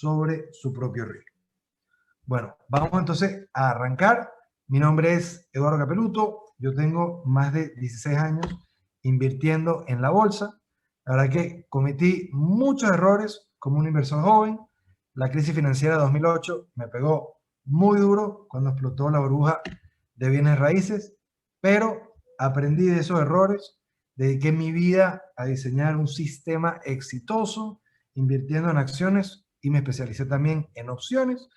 sobre su propio riesgo. Bueno, vamos entonces a arrancar. Mi nombre es Eduardo Capeluto. Yo tengo más de 16 años invirtiendo en la bolsa. La verdad que cometí muchos errores como un inversor joven. La crisis financiera de 2008 me pegó muy duro cuando explotó la burbuja de bienes raíces, pero aprendí de esos errores, dediqué mi vida a diseñar un sistema exitoso, invirtiendo en acciones y me especialicé también en opciones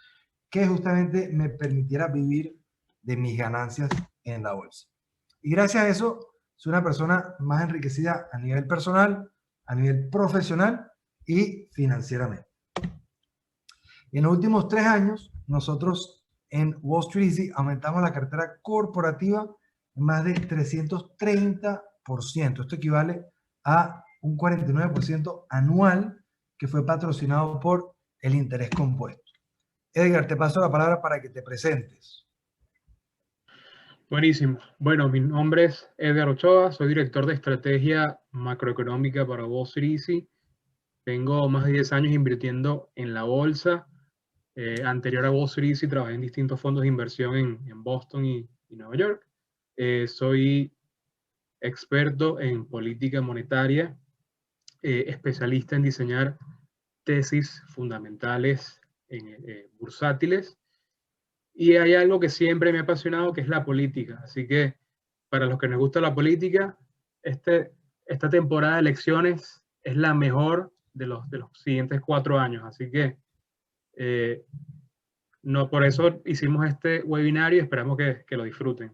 que justamente me permitiera vivir de mis ganancias en la bolsa. Y gracias a eso, soy una persona más enriquecida a nivel personal, a nivel profesional y financieramente. En los últimos 3 años, nosotros en Wall Street Easy aumentamos la cartera corporativa en más de 330%. Esto equivale a un 49% anual que fue patrocinado por el interés compuesto. Edgar, te paso la palabra para que te presentes. Buenísimo. Bueno, mi nombre es Edgar Ochoa, soy director de estrategia macroeconómica para Wall Street Easy. Tengo más de 10 años invirtiendo en la bolsa. Anterior a Wall Street Easy trabajé en distintos fondos de inversión en Boston y Nueva York. Soy experto en política monetaria, especialista en diseñar tesis fundamentales bursátiles. Y hay algo que siempre me ha apasionado, que es la política. Así que para los que nos gusta la política, esta temporada de elecciones es la mejor de los siguientes 4 años. Así que no, por eso hicimos este webinario y esperamos que lo disfruten.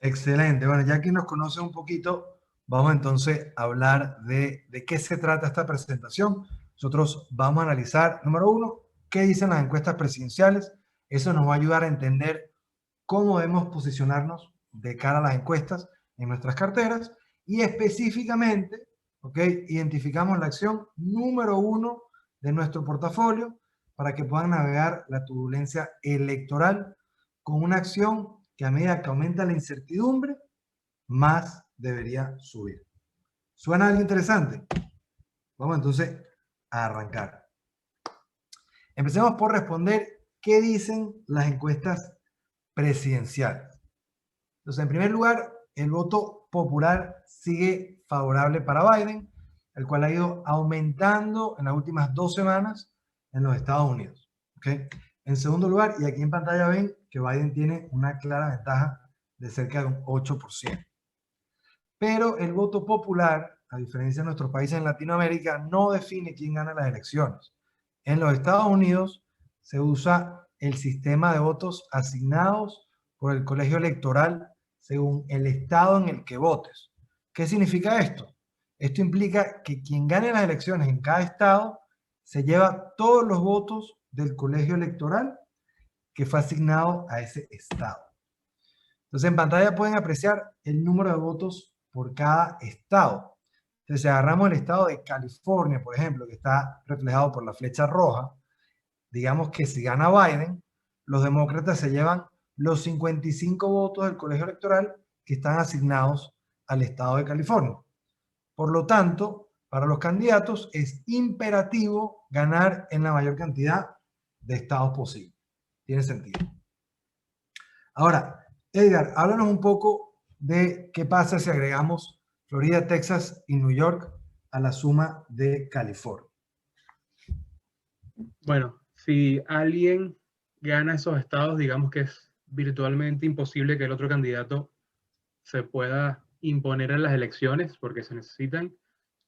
Excelente. Bueno, ya que nos conoce un poquito, vamos entonces a hablar de qué se trata esta presentación. Nosotros vamos a analizar, número uno, qué dicen las encuestas presidenciales. Eso nos va a ayudar a entender cómo debemos posicionarnos de cara a las encuestas en nuestras carteras y específicamente, ¿ok? Identificamos la acción número 1 de nuestro portafolio para que puedan navegar la turbulencia electoral con una acción que a medida que aumenta la incertidumbre, más debería subir. ¿Suena algo interesante? Vamos entonces a arrancar. Empecemos por responder qué dicen las encuestas presidenciales. Entonces, en primer lugar, el voto popular sigue favorable para Biden, el cual ha ido aumentando en las últimas 2 semanas en los Estados Unidos. ¿Okay? En segundo lugar, y aquí en pantalla ven que Biden tiene una clara ventaja de cerca de un 8%. Pero el voto popular, a diferencia de nuestros países en Latinoamérica, no define quién gana las elecciones. En los Estados Unidos se usa el sistema de votos asignados por el colegio electoral según el estado en el que votes. ¿Qué significa esto? Esto implica que quien gane las elecciones en cada estado se lleva todos los votos del colegio electoral que fue asignado a ese estado. Entonces en pantalla pueden apreciar el número de votos por cada estado. Entonces si agarramos el estado de California, por ejemplo, que está reflejado por la flecha roja, digamos que si gana Biden, los demócratas se llevan los 55 votos del colegio electoral que están asignados al estado de California. Por lo tanto, para los candidatos es imperativo ganar en la mayor cantidad de estados posible. Tiene sentido. Ahora, Edgar, háblanos un poco de qué pasa si agregamos Florida, Texas y New York a la suma de California. Bueno, si alguien gana esos estados, digamos que es virtualmente imposible que el otro candidato se pueda imponer en las elecciones porque se necesitan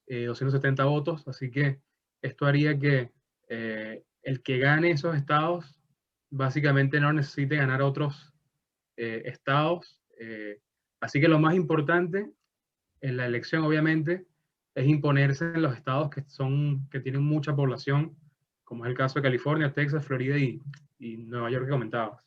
270 votos, así que esto haría que el que gane esos estados básicamente no necesite ganar otros estados. Así que lo más importante en la elección, obviamente, es imponerse en los estados que tienen mucha población, como es el caso de California, Texas, Florida y Nueva York que comentabas.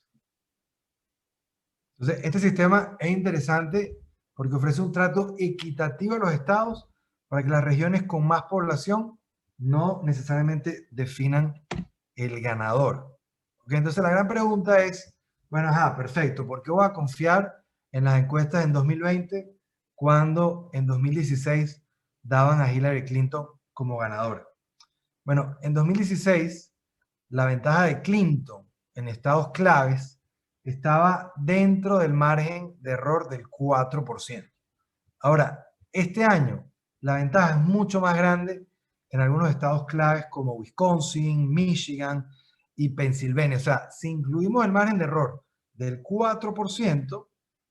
Entonces, este sistema es interesante porque ofrece un trato equitativo a los estados para que las regiones con más población no necesariamente definan el ganador. ¿Okay? Entonces, la gran pregunta es, bueno, perfecto, ¿por qué voy a confiar en las encuestas en 2020 cuando en 2016 daban a Hillary Clinton como ganadora? Bueno, en 2016, la ventaja de Clinton en estados claves estaba dentro del margen de error del 4%. Ahora, este año, la ventaja es mucho más grande en algunos estados claves como Wisconsin, Michigan y Pensilvania. O sea, si incluimos el margen de error del 4%,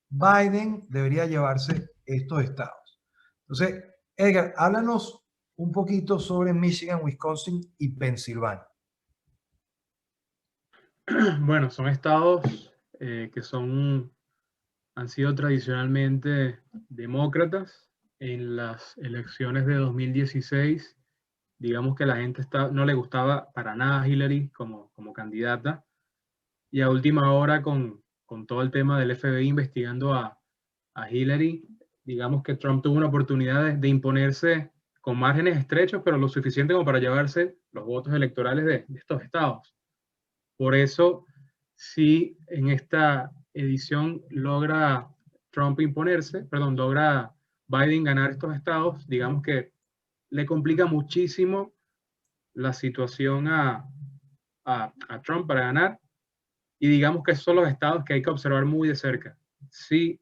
Biden debería llevarse estos estados. Entonces, Edgar, háblanos un poquito sobre Michigan, Wisconsin y Pensilvania. Bueno, son estados que han sido tradicionalmente demócratas. En las elecciones de 2016, digamos que la gente no le gustaba para nada a Hillary como candidata. Y a última hora, con todo el tema del FBI investigando a Hillary, digamos que Trump tuvo una oportunidad de imponerse con márgenes estrechos, pero lo suficiente como para llevarse los votos electorales de estos estados. Por eso, si en esta edición logra Trump imponerse, perdón, logra Biden ganar estos estados, digamos que le complica muchísimo la situación a Trump para ganar. Y digamos que esos son los estados que hay que observar muy de cerca. Si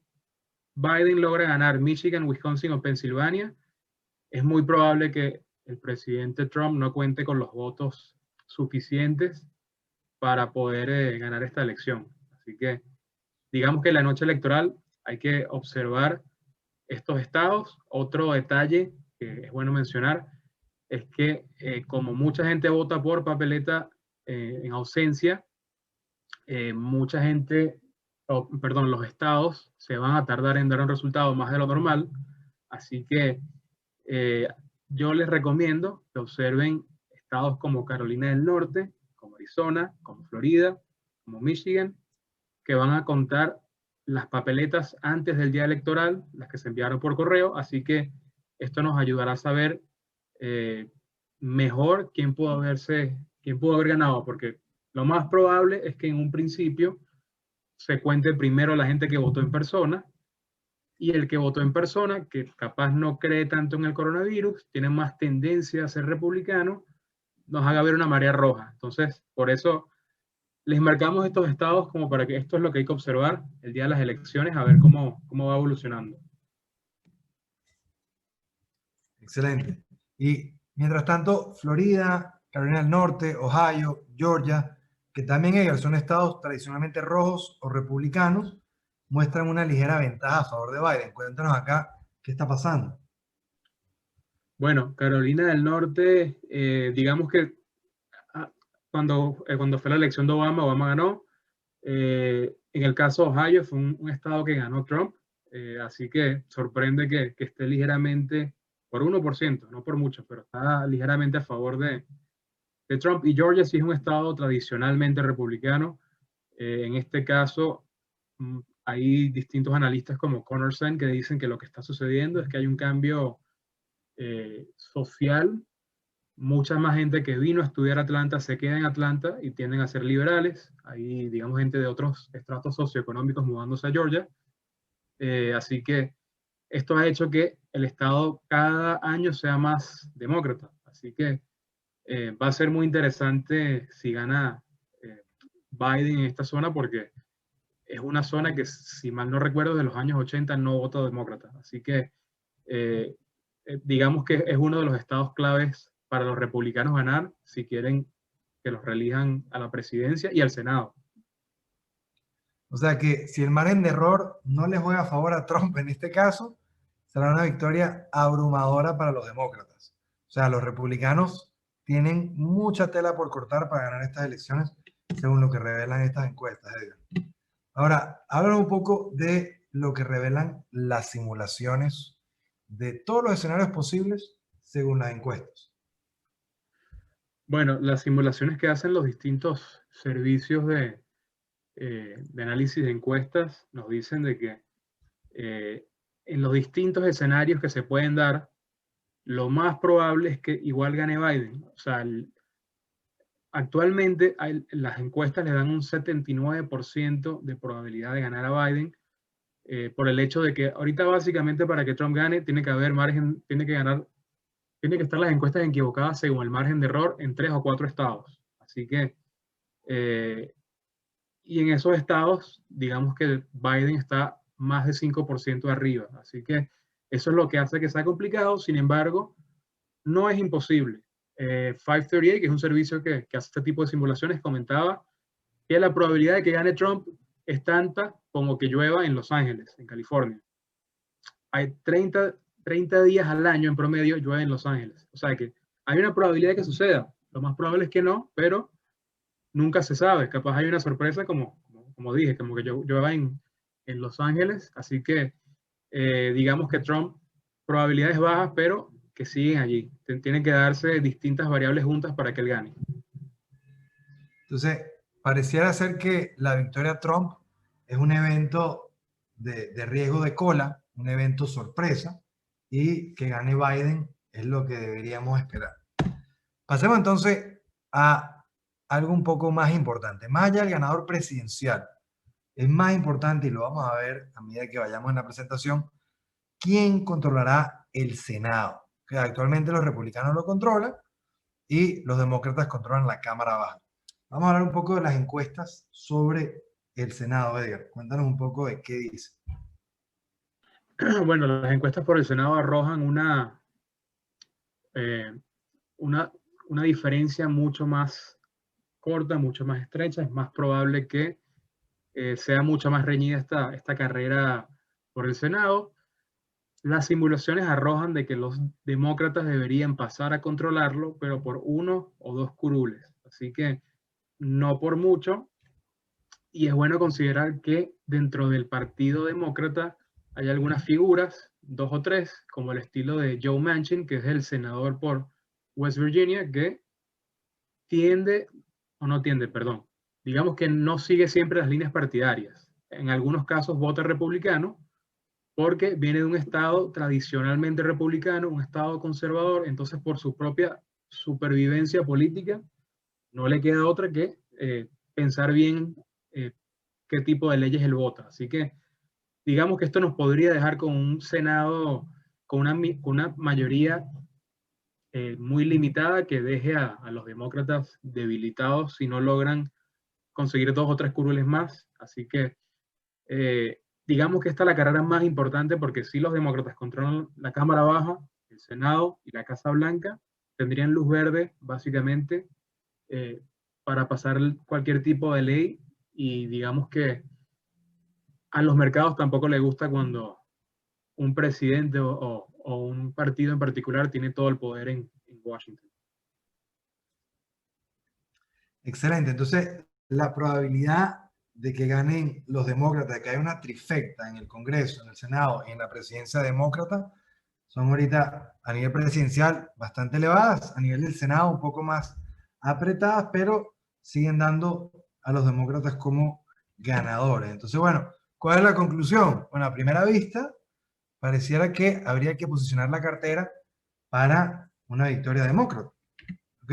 Biden logra ganar Michigan, Wisconsin o Pensilvania, es muy probable que el presidente Trump no cuente con los votos suficientes para poder ganar esta elección. Así que digamos que en la noche electoral hay que observar estos estados. Otro detalle que es bueno mencionar es que como mucha gente vota por papeleta en ausencia, mucha gente, perdón, los estados se van a tardar en dar un resultado más de lo normal. Así que eh, yo les recomiendo que observen estados como Carolina del Norte, como Arizona, como Florida, como Michigan, que van a contar las papeletas antes del día electoral, las que se enviaron por correo. Así que esto nos ayudará a saber eh, mejor quién pudo haber ganado, porque lo más probable es que en un principio se cuente primero la gente que votó en persona, y el que votó en persona, que capaz no cree tanto en el coronavirus, tiene más tendencia a ser republicano, nos haga ver una marea roja. Entonces, por eso les marcamos estos estados como para que esto es lo que hay que observar el día de las elecciones, a ver cómo va evolucionando. Excelente. Y mientras tanto, Florida, Carolina del Norte, Ohio, Georgia, que también ellos son estados tradicionalmente rojos o republicanos, muestran una ligera ventaja a favor de Biden. Cuéntanos acá qué está pasando. Bueno, Carolina del Norte, digamos que ah, cuando fue la elección de Obama, Obama ganó. En el caso de Ohio fue un estado que ganó Trump, así que sorprende que esté ligeramente, por 1%, no por mucho, pero está ligeramente a favor de Trump. Y Georgia sí es un estado tradicionalmente republicano. En este caso, hay distintos analistas como Conor Sen que dicen que lo que está sucediendo es que hay un cambio social. Mucha más gente que vino a estudiar Atlanta se queda en Atlanta y tienden a ser liberales. Hay, digamos, gente de otros estratos socioeconómicos mudándose a Georgia. Así que esto ha hecho que el estado cada año sea más demócrata. Así que va a ser muy interesante si gana Biden en esta zona, porque es una zona que, si mal no recuerdo, de los años 80 no vota demócrata. Así que eh, digamos que es uno de los estados claves para los republicanos ganar si quieren que los reelijan a la presidencia y al Senado. O sea que si el margen de error no le juega a favor a Trump en este caso, será una victoria abrumadora para los demócratas. O sea, los republicanos tienen mucha tela por cortar para ganar estas elecciones, según lo que revelan estas encuestas, Edgar. Ahora, háblanos un poco de lo que revelan las simulaciones de todos los escenarios posibles según las encuestas. Bueno, las simulaciones que hacen los distintos servicios de análisis de encuestas nos dicen de que en los distintos escenarios que se pueden dar, lo más probable es que igual gane Biden. O sea, actualmente las encuestas le dan un 79% de probabilidad de ganar a Biden, por el hecho de que ahorita básicamente para que Trump gane tiene que haber margen, tiene que ganar tienen que estar las encuestas equivocadas según el margen de error en 3 o 4 estados. Así que, y en esos estados, digamos que Biden está más de 5% arriba. Así que eso es lo que hace que sea complicado. Sin embargo, no es imposible. 538, que es un servicio que hace este tipo de simulaciones, comentaba que la probabilidad de que gane Trump es tanta como que llueva en Los Ángeles, en California. Hay 30 días al año en promedio llueve en Los Ángeles. O sea que hay una probabilidad de que suceda. Lo más probable es que no, pero nunca se sabe. Capaz hay una sorpresa, como dije, como que llueva en Los Ángeles. Así que digamos que Trump, probabilidades bajas, pero que siguen allí. Tienen que darse distintas variables juntas para que él gane. Entonces, pareciera ser que la victoria de Trump es un evento de riesgo de cola, un evento sorpresa, y que gane Biden es lo que deberíamos esperar. Pasemos entonces a algo un poco más importante. Más allá del ganador presidencial, es más importante, y lo vamos a ver a medida que vayamos en la presentación, quién controlará el Senado. Que actualmente los republicanos lo controlan y los demócratas controlan la Cámara Baja. Vamos a hablar un poco de las encuestas sobre el Senado, Edgar. Cuéntanos un poco de qué dice. Bueno, las encuestas por el Senado arrojan eh, una, una diferencia mucho más corta, mucho más estrecha. Es más probable que sea mucho más reñida esta carrera por el Senado. Las simulaciones arrojan de que los demócratas deberían pasar a controlarlo, pero por 1 o 2 curules. Así que no por mucho. Y es bueno considerar que dentro del Partido Demócrata hay algunas figuras, 2 o 3, como el estilo de Joe Manchin, que es el senador por West Virginia, que tiende, o no tiende, perdón, digamos que no sigue siempre las líneas partidarias. En algunos casos vota republicano, porque viene de un estado tradicionalmente republicano, un estado conservador, entonces por su propia supervivencia política no le queda otra que pensar bien qué tipo de leyes él vota. Así que digamos que esto nos podría dejar con un Senado con una mayoría muy limitada que deje a los demócratas debilitados si no logran conseguir 2 o 3 curules más. Así que digamos que esta es la carrera más importante porque si los demócratas controlan la Cámara Baja, el Senado y la Casa Blanca, tendrían luz verde básicamente para pasar cualquier tipo de ley y digamos que a los mercados tampoco les gusta cuando un presidente o un partido en particular tiene todo el poder en Washington. Excelente. Entonces, la probabilidad de que ganen los demócratas, de que haya una trifecta en el Congreso, en el Senado y en la presidencia demócrata, son ahorita a nivel presidencial bastante elevadas, a nivel del Senado un poco más apretadas, pero siguen dando a los demócratas como ganadores. Entonces, bueno, ¿cuál es la conclusión? Bueno, a primera vista, pareciera que habría que posicionar la cartera para una victoria demócrata. ¿Ok?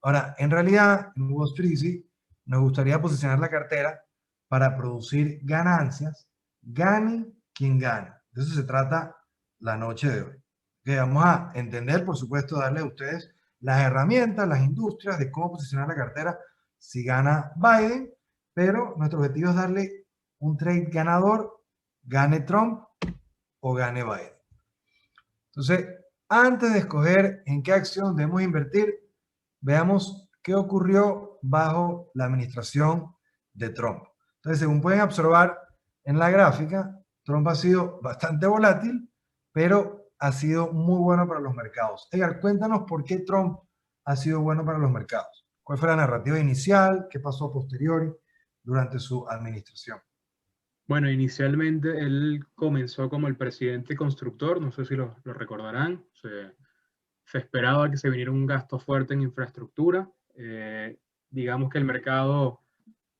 Ahora, en realidad, en Wall Street sí, nos gustaría posicionar la cartera para producir ganancias, gane quien gane. De eso se trata la noche de hoy. ¿Ok? Vamos a entender, por supuesto, darle a ustedes las herramientas, las industrias de cómo posicionar la cartera si gana Biden, pero nuestro objetivo es darle un trade ganador, gane Trump o gane Biden. Entonces, antes de escoger en qué acción debemos invertir, veamos qué ocurrió bajo la administración de Trump. Entonces, según pueden observar en la gráfica, Trump ha sido bastante volátil, pero ha sido muy bueno para los mercados. Edgar, cuéntanos por qué Trump ha sido bueno para los mercados. ¿Cuál fue la narrativa inicial? ¿Qué pasó a posteriori durante su administración? Bueno, inicialmente él comenzó como el presidente constructor, no sé si lo recordarán. Se esperaba que se viniera un gasto fuerte en infraestructura. Digamos que el mercado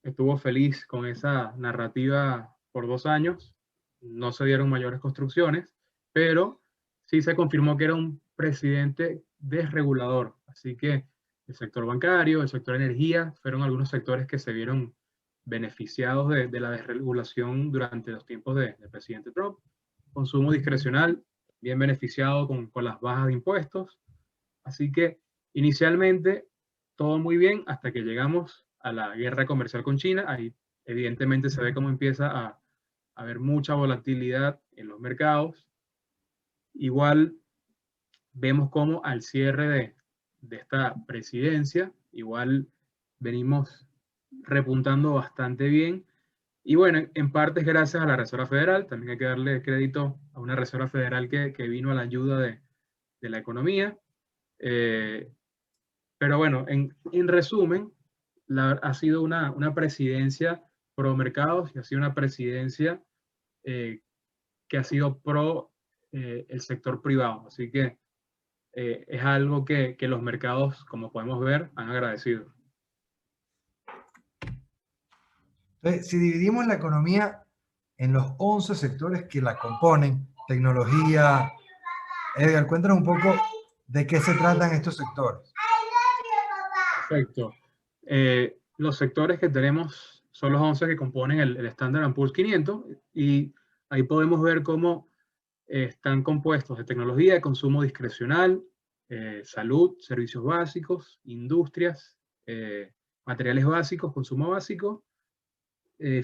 estuvo feliz con esa narrativa por 2 años. No se dieron mayores construcciones, pero sí se confirmó que era un presidente desregulador. Así que el sector bancario, el sector energía, fueron algunos sectores que se vieron beneficiados de la desregulación durante los tiempos del presidente Trump. Consumo discrecional, bien beneficiado con las bajas de impuestos. Así que inicialmente todo muy bien hasta que llegamos a la guerra comercial con China. Ahí evidentemente se ve cómo empieza a haber mucha volatilidad en los mercados. Igual vemos cómo al cierre de esta presidencia, igual venimos repuntando bastante bien. Y bueno, en parte es gracias a la Reserva Federal, también hay que darle crédito a una Reserva Federal que vino a la ayuda de la economía. Pero bueno, en resumen, ha sido una presidencia pro mercados y ha sido una presidencia que ha sido pro el sector privado. Así que es algo que los mercados, como podemos ver, han agradecido. Entonces, si dividimos la economía en los 11 sectores que la componen, tecnología, Edgar, cuéntanos un poco de qué se tratan estos sectores. Perfecto. Los sectores que tenemos son los 11 que componen el Standard & Poor's 500 y ahí podemos ver cómo están compuestos de tecnología, de consumo discrecional, salud, servicios básicos, industrias, materiales básicos, consumo básico,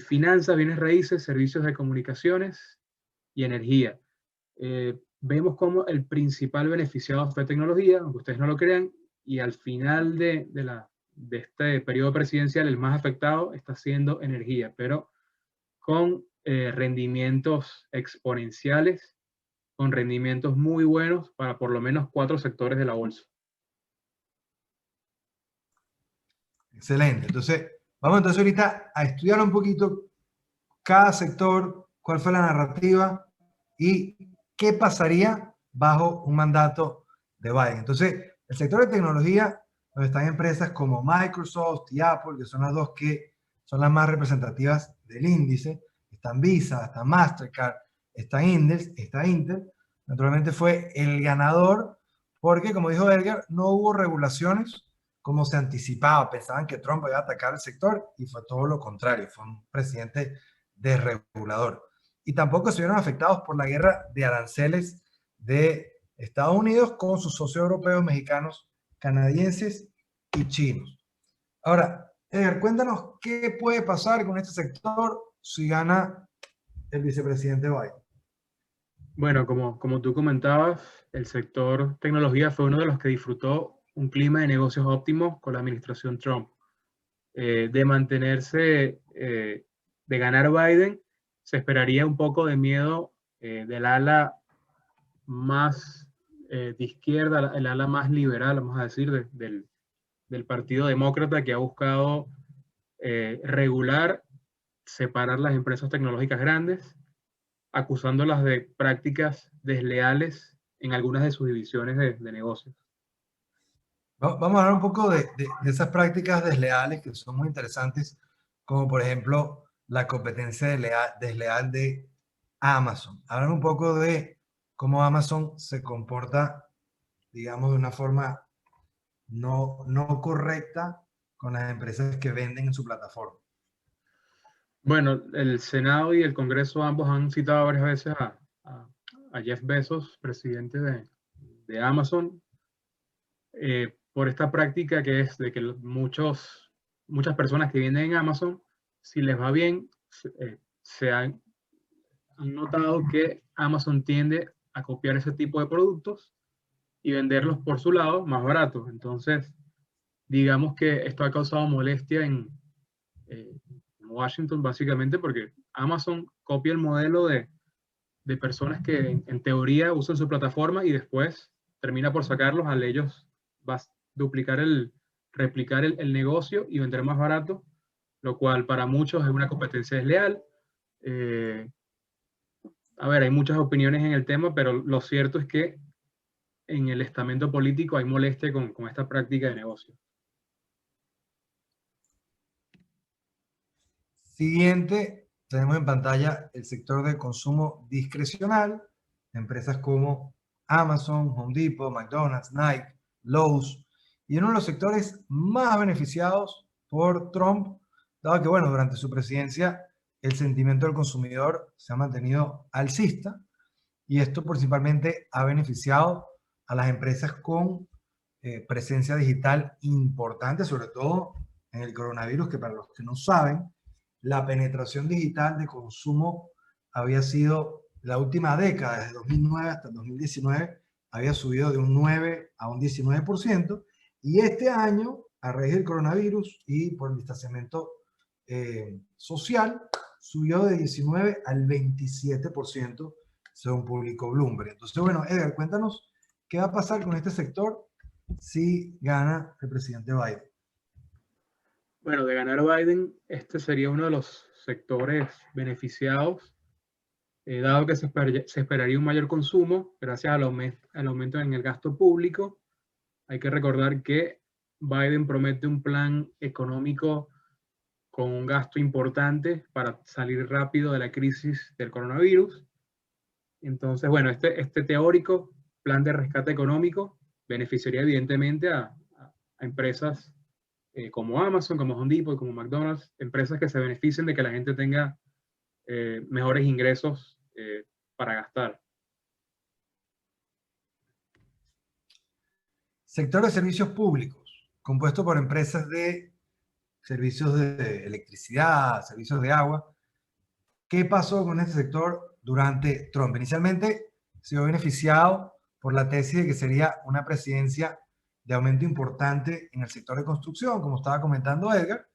finanzas, bienes raíces, servicios de comunicaciones y energía. Vemos como el principal beneficiado fue tecnología, aunque ustedes no lo crean, y al final de este periodo presidencial el más afectado está siendo energía, pero con rendimientos exponenciales, con rendimientos muy buenos para por lo menos 4 sectores de la bolsa. Excelente. Entonces, vamos entonces ahorita a estudiar un poquito cada sector, cuál fue la narrativa y qué pasaría bajo un mandato de Biden. Entonces, el sector de tecnología, donde están empresas como Microsoft y Apple, que son las dos que son las más representativas del índice, están Visa, está Mastercard, está Intel. Naturalmente fue el ganador porque, como dijo Edgar, no hubo regulaciones como se anticipaba. Pensaban que Trump iba a atacar el sector y fue todo lo contrario. Fue un presidente desregulador. Y tampoco se vieron afectados por la guerra de aranceles de Estados Unidos con sus socios europeos, mexicanos, canadienses y chinos. Ahora, Edgar, cuéntanos qué puede pasar con este sector si gana el vicepresidente Biden. Bueno, como tú comentabas, el sector tecnología fue uno de los que disfrutó un clima de negocios óptimo con la administración Trump. De mantenerse, de ganar Biden, se esperaría un poco de miedo del ala más de izquierda, el ala más liberal, vamos a decir, del Partido Demócrata, que ha buscado regular, separar las empresas tecnológicas grandes, acusándolas de prácticas desleales en algunas de sus divisiones de negocios. Vamos a hablar un poco de esas prácticas desleales que son muy interesantes, como por ejemplo la competencia desleal de Amazon. Hablar un poco de cómo Amazon se comporta, digamos, de una forma no correcta con las empresas que venden en su plataforma. Bueno, el Senado y el Congreso ambos han citado varias veces a Jeff Bezos, presidente de Amazon, por esta práctica que es de que muchas personas que vienen en Amazon, si les va bien, se han notado que Amazon tiende a copiar ese tipo de productos y venderlos por su lado más baratos. Entonces, digamos que esto ha causado molestia en Washington, básicamente porque Amazon copia el modelo de personas que en teoría usan su plataforma y después termina por sacarlos al ellos replicar el negocio y vender más barato, lo cual para muchos es una competencia desleal. A ver, hay muchas opiniones en el tema, pero lo cierto es que en el estamento político hay molestia con esta práctica de negocio. Siguiente, tenemos en pantalla el sector de consumo discrecional, empresas como Amazon, Home Depot, McDonald's, Nike, Lowe's, y uno de los sectores más beneficiados por Trump, dado que, bueno, durante su presidencia el sentimiento del consumidor se ha mantenido alcista, y esto principalmente ha beneficiado a las empresas con presencia digital importante, sobre todo en el coronavirus, que para los que no saben, la penetración digital de consumo había sido la última década, desde 2009 hasta el 2019, había subido de un 9 a un 19%, y este año, a raíz del coronavirus y por el distanciamiento social, subió de 19 al 27%, según publicó Bloomberg. Entonces, bueno, Edgar, cuéntanos qué va a pasar con este sector si gana el presidente Biden. Bueno, de ganar Biden, este sería uno de los sectores beneficiados, dado que se esperaría un mayor consumo gracias al aumento en el gasto público. Hay que recordar que Biden promete un plan económico con un gasto importante para salir rápido de la crisis del coronavirus. Entonces, bueno, este teórico plan de rescate económico beneficiaría evidentemente a empresas como Amazon, como Home Depot, como McDonald's, empresas que se beneficien de que la gente tenga mejores ingresos para gastar. Sector de servicios públicos, compuesto por empresas de servicios de electricidad, servicios de agua. ¿Qué pasó con este sector durante Trump? Inicialmente se vio beneficiado por la tesis de que sería una presidencia de aumento importante en el sector de construcción, como estaba comentando Edgar,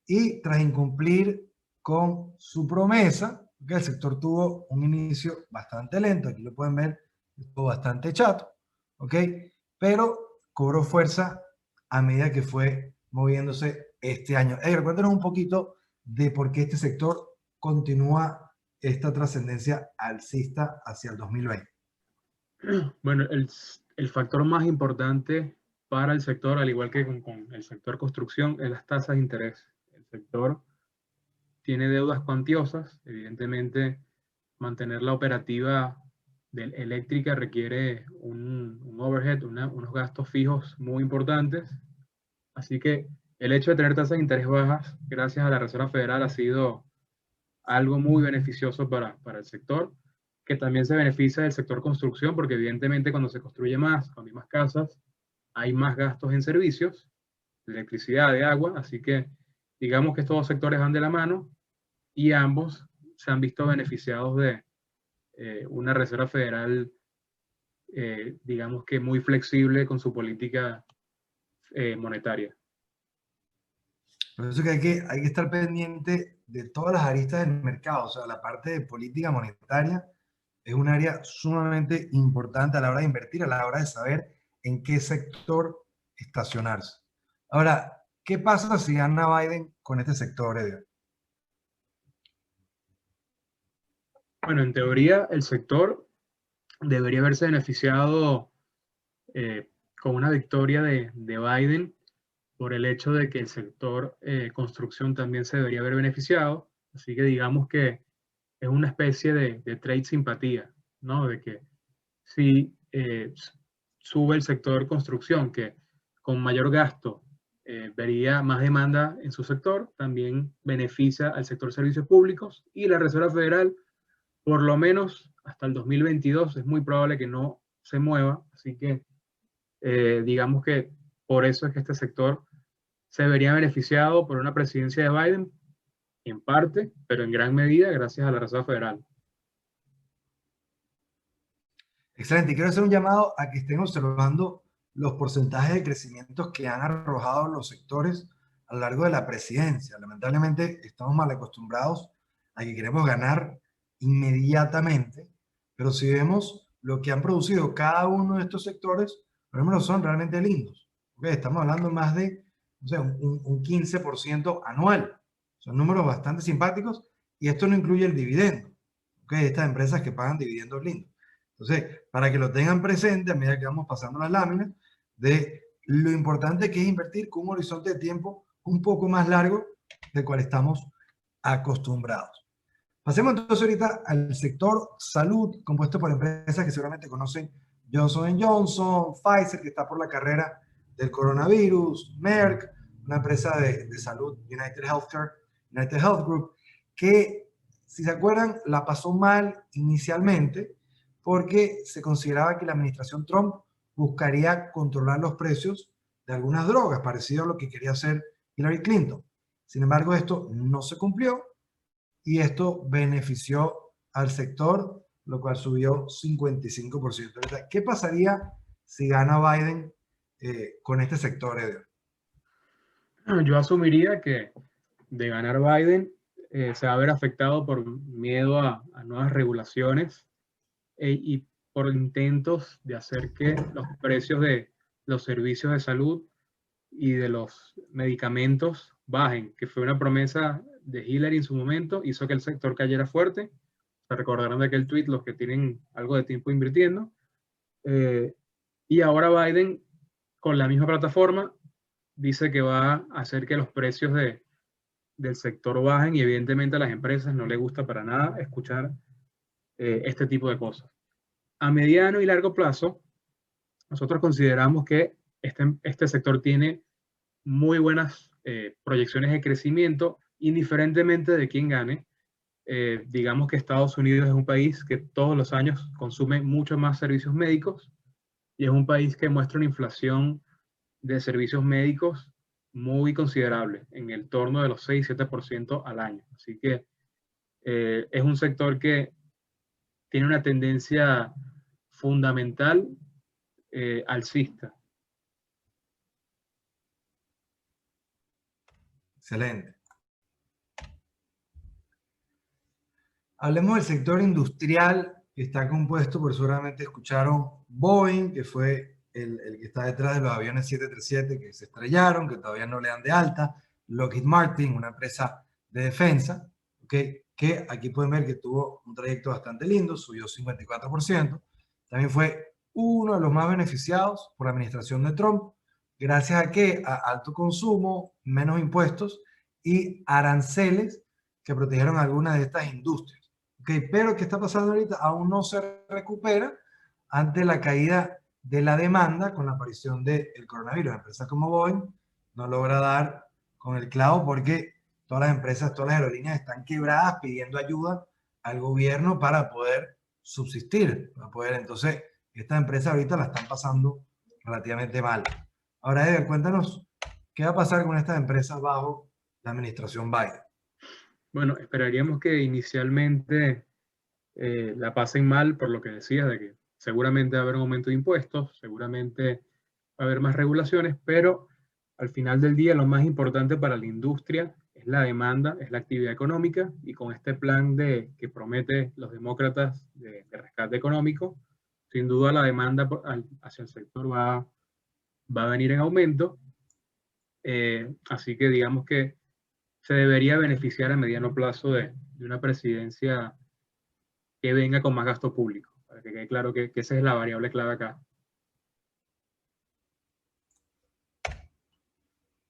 y tras incumplir con su promesa, que el sector tuvo un inicio bastante lento, aquí lo pueden ver, estuvo bastante chato, ¿ok? Pero cobró fuerza a medida que fue moviéndose este año. Edgar, cuéntanos un poquito de por qué este sector continúa esta trascendencia alcista hacia el 2020. Bueno, el factor más importante para el sector, al igual que con el sector construcción, es las tasas de interés. El sector tiene deudas cuantiosas, evidentemente mantener la operativa eléctrica requiere un overhead, unos gastos fijos muy importantes, así que el hecho de tener tasas de interés bajas, gracias a la Reserva Federal, ha sido algo muy beneficioso para el sector, que también se beneficia del sector construcción, porque evidentemente cuando se construye más, cuando hay más casas, hay más gastos en servicios, de electricidad, de agua, así que digamos que estos dos sectores van de la mano y ambos se han visto beneficiados de una Reserva Federal, digamos que muy flexible con su política monetaria. Por eso que hay que estar pendiente de todas las aristas del mercado, o sea, la parte de política monetaria es un área sumamente importante a la hora de invertir, a la hora de saber en qué sector estacionarse. Ahora, ¿qué pasa si gana Biden con este sector, Edgar? Bueno, en teoría el sector debería haberse beneficiado con una victoria de Biden por el hecho de que el sector construcción también se debería haber beneficiado. Así que digamos que es una especie de trade simpatía, ¿no? De que si sube el sector construcción, que con mayor gasto vería más demanda en su sector, también beneficia al sector servicios públicos, y la Reserva Federal, por lo menos hasta el 2022, es muy probable que no se mueva, así que digamos que por eso es que este sector se vería beneficiado por una presidencia de Biden, en parte, pero en gran medida gracias a la Reserva Federal. Excelente. Quiero hacer un llamado a que estén observando los porcentajes de crecimiento que han arrojado los sectores a lo largo de la presidencia. Lamentablemente estamos mal acostumbrados a que queremos ganar inmediatamente, pero si vemos lo que han producido cada uno de estos sectores, los números son realmente lindos. ¿Okay? Estamos hablando más de un 15% anual. Son números bastante simpáticos y esto no incluye el dividendo. ¿Okay? Estas empresas que pagan dividendos lindos. Entonces, para que lo tengan presente a medida que vamos pasando las láminas, de lo importante que es invertir con un horizonte de tiempo un poco más largo del cual estamos acostumbrados. Pasemos entonces ahorita al sector salud, compuesto por empresas que seguramente conocen: Johnson & Johnson, Pfizer, que está por la carrera del coronavirus, Merck, una empresa de salud, United Health Group, que, si se acuerdan, la pasó mal inicialmente, porque se consideraba que la administración Trump buscaría controlar los precios de algunas drogas, parecido a lo que quería hacer Hillary Clinton. Sin embargo, esto no se cumplió y esto benefició al sector, lo cual subió 55%. Ahorita, ¿qué pasaría si gana Biden con este sector, Eder? Yo asumiría que de ganar Biden se va a ver afectado por miedo a nuevas regulaciones y por intentos de hacer que los precios de los servicios de salud y de los medicamentos bajen, que fue una promesa de Hillary en su momento, hizo que el sector cayera fuerte. Se recordarán de aquel tweet los que tienen algo de tiempo invirtiendo. Y ahora Biden, con la misma plataforma, dice que va a hacer que los precios del sector bajen y evidentemente a las empresas no les gusta para nada escuchar este tipo de cosas. A mediano y largo plazo, nosotros consideramos que este sector tiene muy buenas proyecciones de crecimiento, indiferentemente de quién gane. Digamos que Estados Unidos es un país que todos los años consume mucho más servicios médicos y es un país que muestra una inflación de servicios médicos muy considerable, en el torno de los 6-7% al año. Así que es un sector que tiene una tendencia fundamental alcista. Excelente. Hablemos del sector industrial, que está compuesto por, seguramente escucharon, Boeing, que fue el que está detrás de los aviones 737 que se estrellaron, que todavía no le dan de alta, Lockheed Martin, una empresa de defensa, ¿okay? Que aquí pueden ver que tuvo un trayecto bastante lindo, subió 54%. También fue uno de los más beneficiados por la administración de Trump, gracias a que a alto consumo, menos impuestos y aranceles que protegieron algunas de estas industrias. Okay, pero ¿qué está pasando ahorita? Aún no se recupera ante la caída de la demanda con la aparición del coronavirus. Empresas como Boeing no logra dar con el clavo porque todas las empresas, todas las aerolíneas están quebradas pidiendo ayuda al gobierno para poder subsistir, para poder, entonces, estas empresas ahorita la están pasando relativamente mal. Ahora, Eder, cuéntanos, ¿qué va a pasar con estas empresas bajo la administración Biden? Bueno, esperaríamos que inicialmente la pasen mal por lo que decías, de que seguramente va a haber un aumento de impuestos, seguramente va a haber más regulaciones, pero al final del día lo más importante para la industria es la demanda, es la actividad económica, y con este plan que promete los demócratas de rescate económico, sin duda la demanda hacia el sector va a venir en aumento, así que digamos que se debería beneficiar a mediano plazo de una presidencia que venga con más gasto público, para que quede claro que esa es la variable clave acá.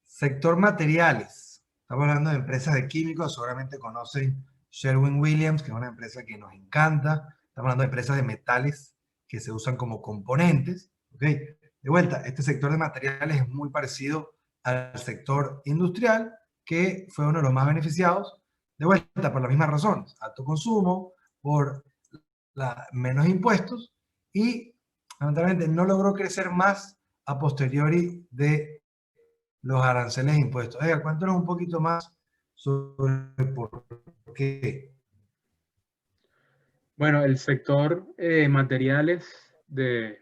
Sector materiales. Estamos hablando de empresas de químicos, seguramente conocen Sherwin-Williams, que es una empresa que nos encanta. Estamos hablando de empresas de metales que se usan como componentes. ¿Okay? De vuelta, este sector de materiales es muy parecido al sector industrial, que fue uno de los más beneficiados. De vuelta, por las mismas razones. Alto consumo, por menos impuestos y lamentablemente no logró crecer más a posteriori de los aranceles e impuestos. Edgar, cuéntanos un poquito más sobre por qué. Bueno, el sector materiales de...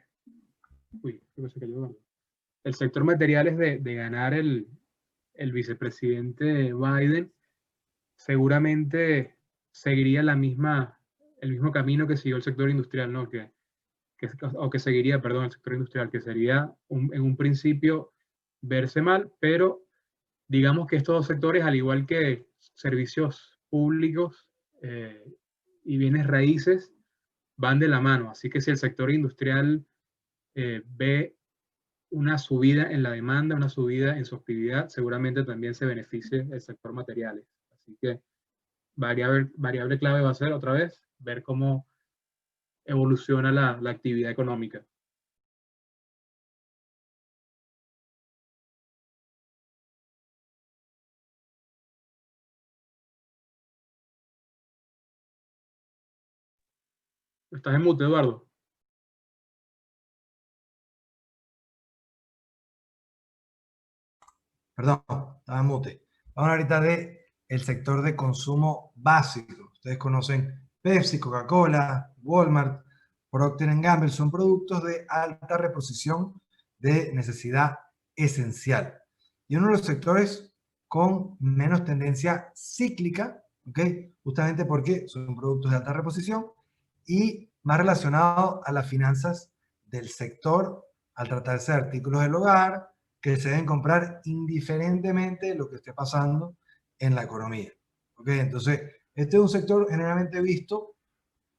Uy, creo que se cayó. El sector materiales de ganar el vicepresidente Biden seguramente seguiría el mismo camino que siguió el sector industrial, ¿no? O que seguiría, perdón, el sector industrial, que sería en un principio verse mal, pero digamos que estos dos sectores, al igual que servicios públicos y bienes raíces, van de la mano. Así que si el sector industrial ve una subida en la demanda, una subida en su actividad, seguramente también se beneficie el sector materiales. Así que variable clave va a ser otra vez ver cómo evoluciona la actividad económica. ¿Estás en mute, Eduardo? Perdón, estaba en mute. Vamos ahorita de el sector de consumo básico. Ustedes conocen Pepsi, Coca-Cola, Walmart, Procter Gamble. Son productos de alta reposición de necesidad esencial. Y uno de los sectores con menos tendencia cíclica, ¿ok? Justamente porque son productos de alta reposición y más relacionados a las finanzas del sector al tratarse de artículos del hogar que se deben comprar indiferentemente de lo que esté pasando en la economía. ¿Ok? Entonces, este es un sector generalmente visto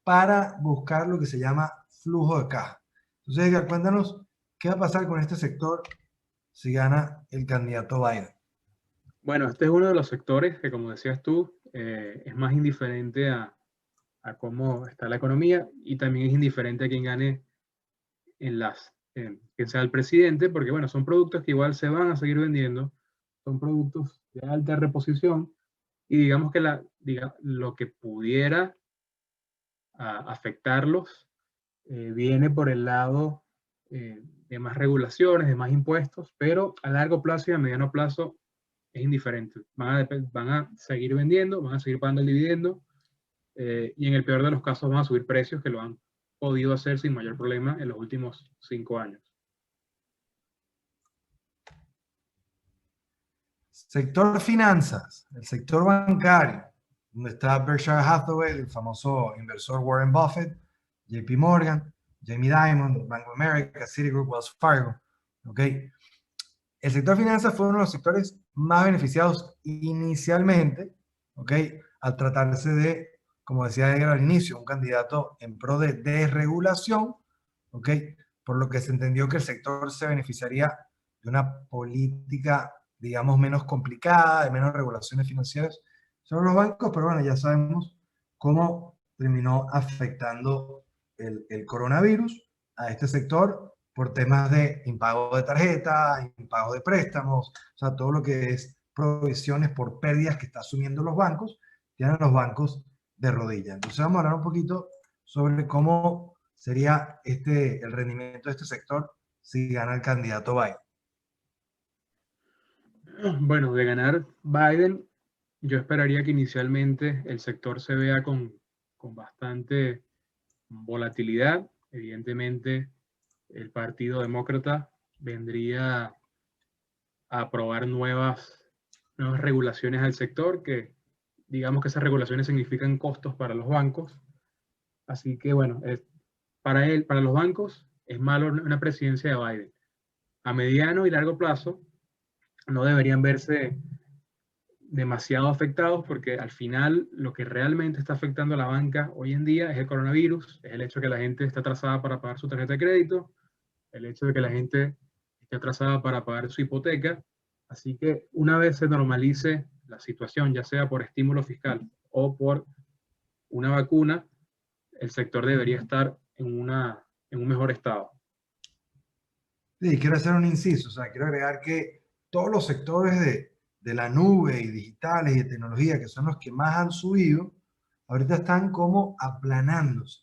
para buscar lo que se llama flujo de caja. Entonces, Edgar, cuéntanos qué va a pasar con este sector si gana el candidato Biden. Bueno, este es uno de los sectores que, como decías tú, es más indiferente a cómo está la economía y también es indiferente a quién gane quién sea el presidente, porque bueno, son productos que igual se van a seguir vendiendo, son productos de alta reposición y digamos que lo que pudiera afectarlos viene por el lado de más regulaciones, de más impuestos, pero a largo plazo y a mediano plazo es indiferente. Van a seguir vendiendo, van a seguir pagando el dividendo y en el peor de los casos van a subir precios que lo han podido hacer sin mayor problema en los últimos 5 años. Sector finanzas, el sector bancario, donde está Berkshire Hathaway, el famoso inversor Warren Buffett, JP Morgan, Jamie Dimon, Bank of America, Citigroup, Wells Fargo. ¿Ok? El sector finanzas fue uno de los sectores más beneficiados inicialmente, ¿ok? Al tratarse de, como decía Edgar al inicio, un candidato en pro de desregulación, ¿ok? Por lo que se entendió que el sector se beneficiaría de una política, digamos, menos complicada, de menos regulaciones financieras sobre los bancos, pero bueno, ya sabemos cómo terminó afectando el coronavirus a este sector por temas de impago de tarjeta, impago de préstamos, o sea, todo lo que es provisiones por pérdidas que está asumiendo los bancos, tienen los bancos de rodillas. Entonces vamos a hablar un poquito sobre cómo sería el rendimiento de este sector si gana el candidato Biden. Bueno, de ganar Biden, yo esperaría que inicialmente el sector se vea con bastante volatilidad. Evidentemente, el Partido Demócrata vendría a aprobar nuevas regulaciones al sector, que digamos que esas regulaciones significan costos para los bancos. Así que bueno, para los bancos es malo una presidencia de Biden. A mediano y largo plazo no deberían verse demasiado afectados porque al final lo que realmente está afectando a la banca hoy en día es el coronavirus, es el hecho de que la gente está atrasada para pagar su tarjeta de crédito, el hecho de que la gente esté atrasada para pagar su hipoteca. Así que una vez se normalice la situación, ya sea por estímulo fiscal o por una vacuna, el sector debería estar en un mejor estado. Sí, quiero hacer un inciso, o sea, quiero agregar que todos los sectores de la nube y digitales y de tecnología, que son los que más han subido, ahorita están como aplanándose.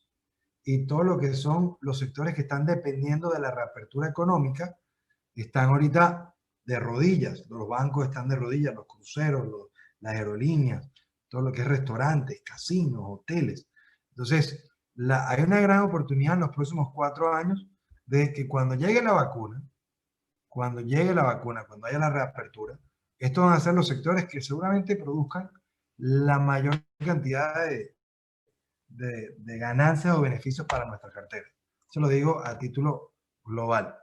Y todo lo que son los sectores que están dependiendo de la reapertura económica, están ahorita de rodillas. Los bancos están de rodillas, los cruceros, las aerolíneas, todo lo que es restaurantes, casinos, hoteles. Entonces, hay una gran oportunidad en los próximos 4 años de que cuando llegue la vacuna, cuando haya la reapertura, estos van a ser los sectores que seguramente produzcan la mayor cantidad de ganancias o beneficios para nuestra cartera. Eso lo digo a título global.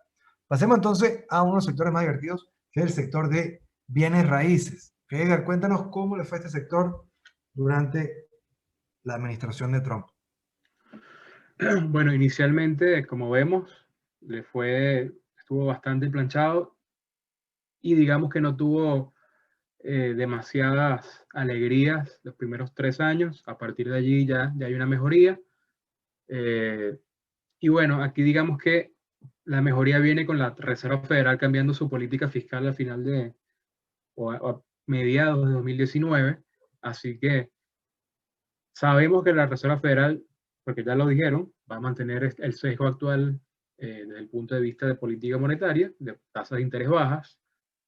Pasemos entonces a unos sectores más divertidos, que es el sector de bienes raíces. Edgar, cuéntanos cómo le fue a este sector durante la administración de Trump. Bueno, inicialmente, como vemos, estuvo bastante planchado y digamos que no tuvo demasiadas alegrías los primeros 3 años. A partir de allí ya hay una mejoría. Y bueno, aquí digamos que la mejoría viene con la Reserva Federal cambiando su política fiscal al final o a mediados de 2019. Así que sabemos que la Reserva Federal, porque ya lo dijeron, va a mantener el sesgo actual desde el punto de vista de política monetaria, de tasas de interés bajas.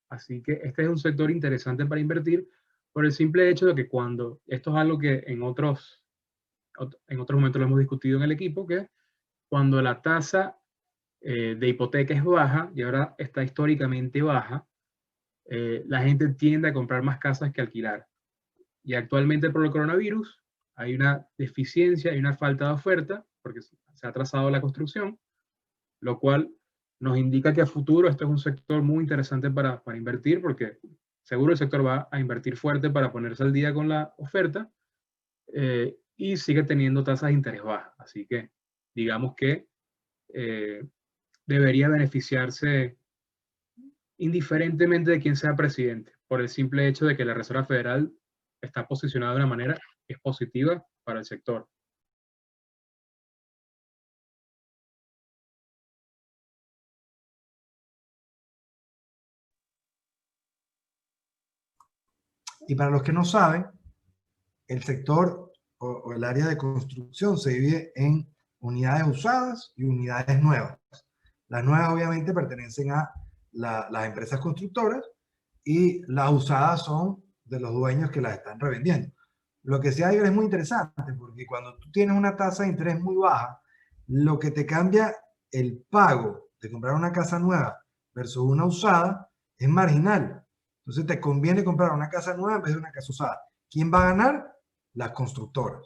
Así que este es un sector interesante para invertir por el simple hecho de que cuando, esto es algo que en otros momentos lo hemos discutido en el equipo, que cuando la tasa de hipoteca es baja y ahora está históricamente baja, la gente tiende a comprar más casas que alquilar. Y actualmente por el coronavirus hay una deficiencia, hay una falta de oferta, porque se ha atrasado la construcción, lo cual nos indica que a futuro esto es un sector muy interesante para invertir, porque seguro el sector va a invertir fuerte para ponerse al día con la oferta y sigue teniendo tasas de interés bajas. Así que digamos que debería beneficiarse indiferentemente de quién sea presidente, por el simple hecho de que la Reserva Federal está posicionada de una manera que es positiva para el sector. Y para los que no saben, el sector o el área de construcción se divide en unidades usadas y unidades nuevas. Las nuevas obviamente pertenecen a las empresas constructoras y las usadas son de los dueños que las están revendiendo. Lo que sí hay es muy interesante porque cuando tú tienes una tasa de interés muy baja, lo que te cambia el pago de comprar una casa nueva versus una usada es marginal. Entonces te conviene comprar una casa nueva en vez de una casa usada. ¿Quién va a ganar? Las constructoras.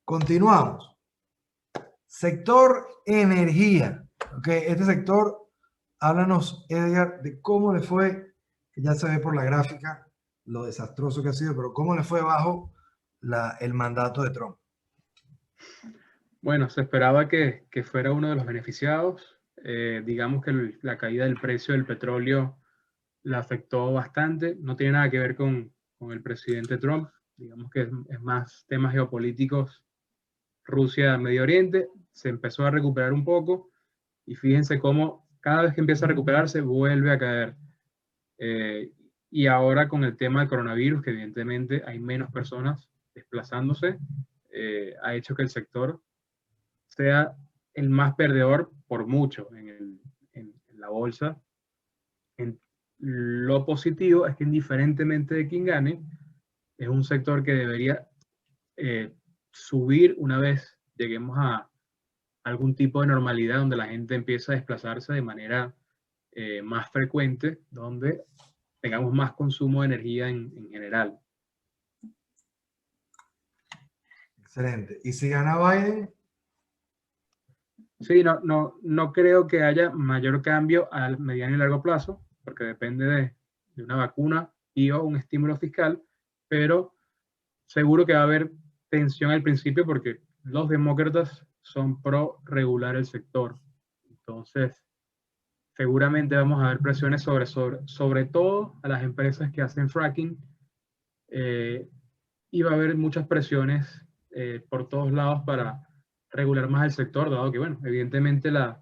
Continuamos. Sector energía. Okay, este sector, háblanos, Edgar, de cómo le fue, que ya se ve por la gráfica lo desastroso que ha sido, pero cómo le fue bajo el mandato de Trump. Bueno, se esperaba que fuera uno de los beneficiados. Digamos que la caída del precio del petróleo la afectó bastante. No tiene nada que ver con el presidente Trump. Digamos que es más temas geopolíticos. Rusia, Medio Oriente, se empezó a recuperar un poco y fíjense cómo cada vez que empieza a recuperarse vuelve a caer. Y ahora con el tema del coronavirus, que evidentemente hay menos personas desplazándose, ha hecho que el sector sea el más perdedor por mucho en la bolsa. Lo positivo es que indiferentemente de quién gane, es un sector que debería subir una vez lleguemos a algún tipo de normalidad donde la gente empieza a desplazarse de manera más frecuente, donde tengamos más consumo de energía en general. Excelente. ¿Y si gana Biden? Sí, no creo que haya mayor cambio a mediano y largo plazo, porque depende de una vacuna y o un estímulo fiscal, pero seguro que va a haber tensión al principio porque los demócratas son pro regular el sector. Entonces, seguramente vamos a ver presiones sobre todo a las empresas que hacen fracking y va a haber muchas presiones por todos lados para regular más el sector, dado que, bueno, evidentemente la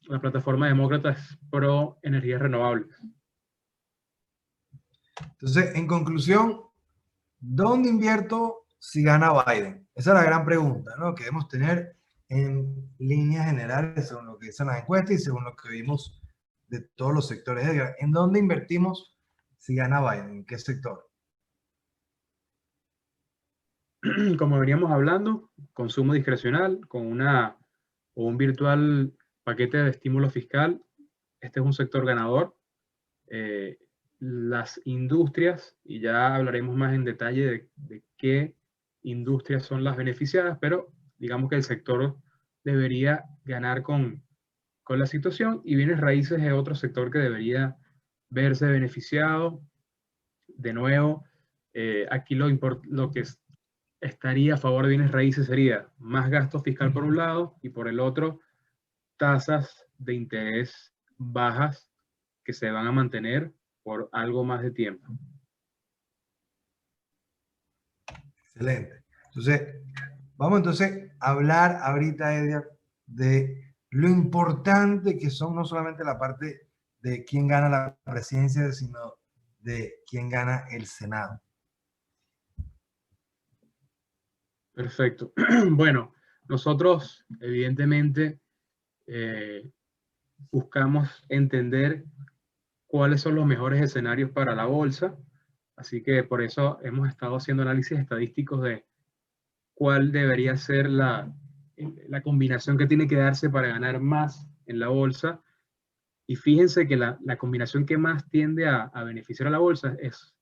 plataforma demócrata es pro energías renovables. Entonces, en conclusión, ¿dónde invierto si gana Biden? Esa es la gran pregunta, ¿no? Que debemos tener en líneas generales según lo que dicen las encuestas y según lo que vimos de todos los sectores. ¿En dónde invertimos si gana Biden? ¿En qué sector? Como veníamos hablando, consumo discrecional con un virtual paquete de estímulo fiscal. Este es un sector ganador. Las industrias, y ya hablaremos más en detalle de qué industrias son las beneficiadas, pero digamos que el sector debería ganar con la situación y bienes raíces es otro sector que debería verse beneficiado. De nuevo, aquí lo que estaría a favor de bienes raíces sería más gasto fiscal por un lado y por el otro tasas de interés bajas que se van a mantener por algo más de tiempo. Excelente. Entonces, vamos entonces a hablar ahorita, Edgar, de lo importante que son no solamente la parte de quién gana la presidencia, sino de quién gana el Senado. Perfecto. Bueno, nosotros evidentemente buscamos entender cuáles son los mejores escenarios para la bolsa. Así que por eso hemos estado haciendo análisis estadísticos de cuál debería ser la combinación que tiene que darse para ganar más en la bolsa. Y fíjense que la combinación que más tiende a beneficiar a la bolsa es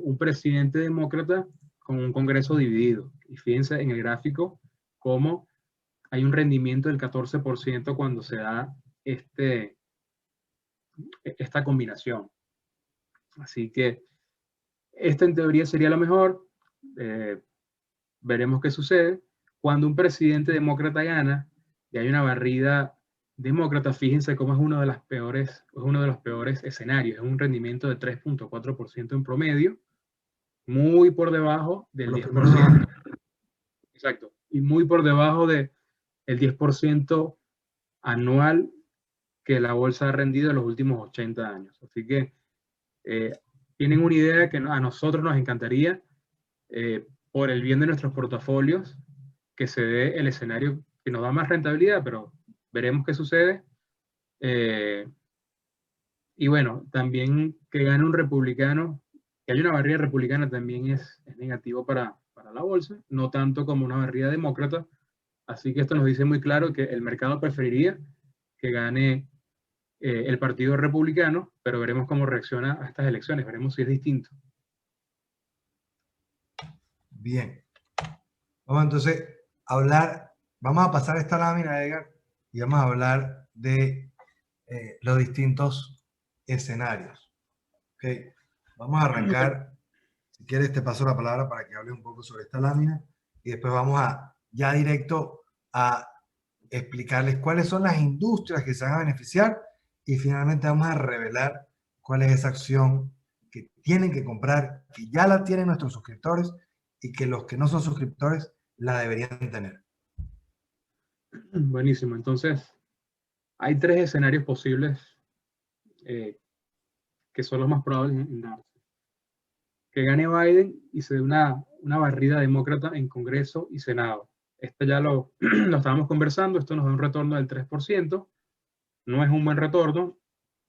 un presidente demócrata con un Congreso dividido. Y fíjense en el gráfico cómo hay un rendimiento del 14% cuando se da esta combinación. Así que esta en teoría sería la mejor. Veremos qué sucede. Cuando un presidente demócrata gana y hay una barrida demócrata, fíjense cómo es uno de los peores escenarios. Es un rendimiento de 3.4% en promedio, muy por debajo del 10%. Exacto. Y muy por debajo del 10% anual que la bolsa ha rendido en los últimos 80 años. Así que tienen una idea que a nosotros nos encantaría, por el bien de nuestros portafolios, que se dé el escenario que nos da más rentabilidad, pero veremos qué sucede. Y bueno, también que gane un republicano, que haya una barrida republicana también es negativo para la bolsa, no tanto como una barrida demócrata. Así que esto nos dice muy claro que el mercado preferiría que gane el Partido Republicano, pero veremos cómo reacciona a estas elecciones, veremos si es distinto. Bien. Vamos entonces vamos a pasar esta lámina, Edgar, y vamos a hablar de los distintos escenarios. Okay. Vamos a arrancar, si quieres te paso la palabra para que hable un poco sobre esta lámina y después vamos ya directo a explicarles cuáles son las industrias que se van a beneficiar y finalmente vamos a revelar cuál es esa acción que tienen que comprar, que ya la tienen nuestros suscriptores y que los que no son suscriptores la deberían tener. Buenísimo. Entonces, hay 3 escenarios posibles que son los más probables en darse. Que gane Biden y se dé una barrida demócrata en Congreso y Senado. Esto ya lo estábamos conversando, esto nos da un retorno del 3%. No es un buen retorno,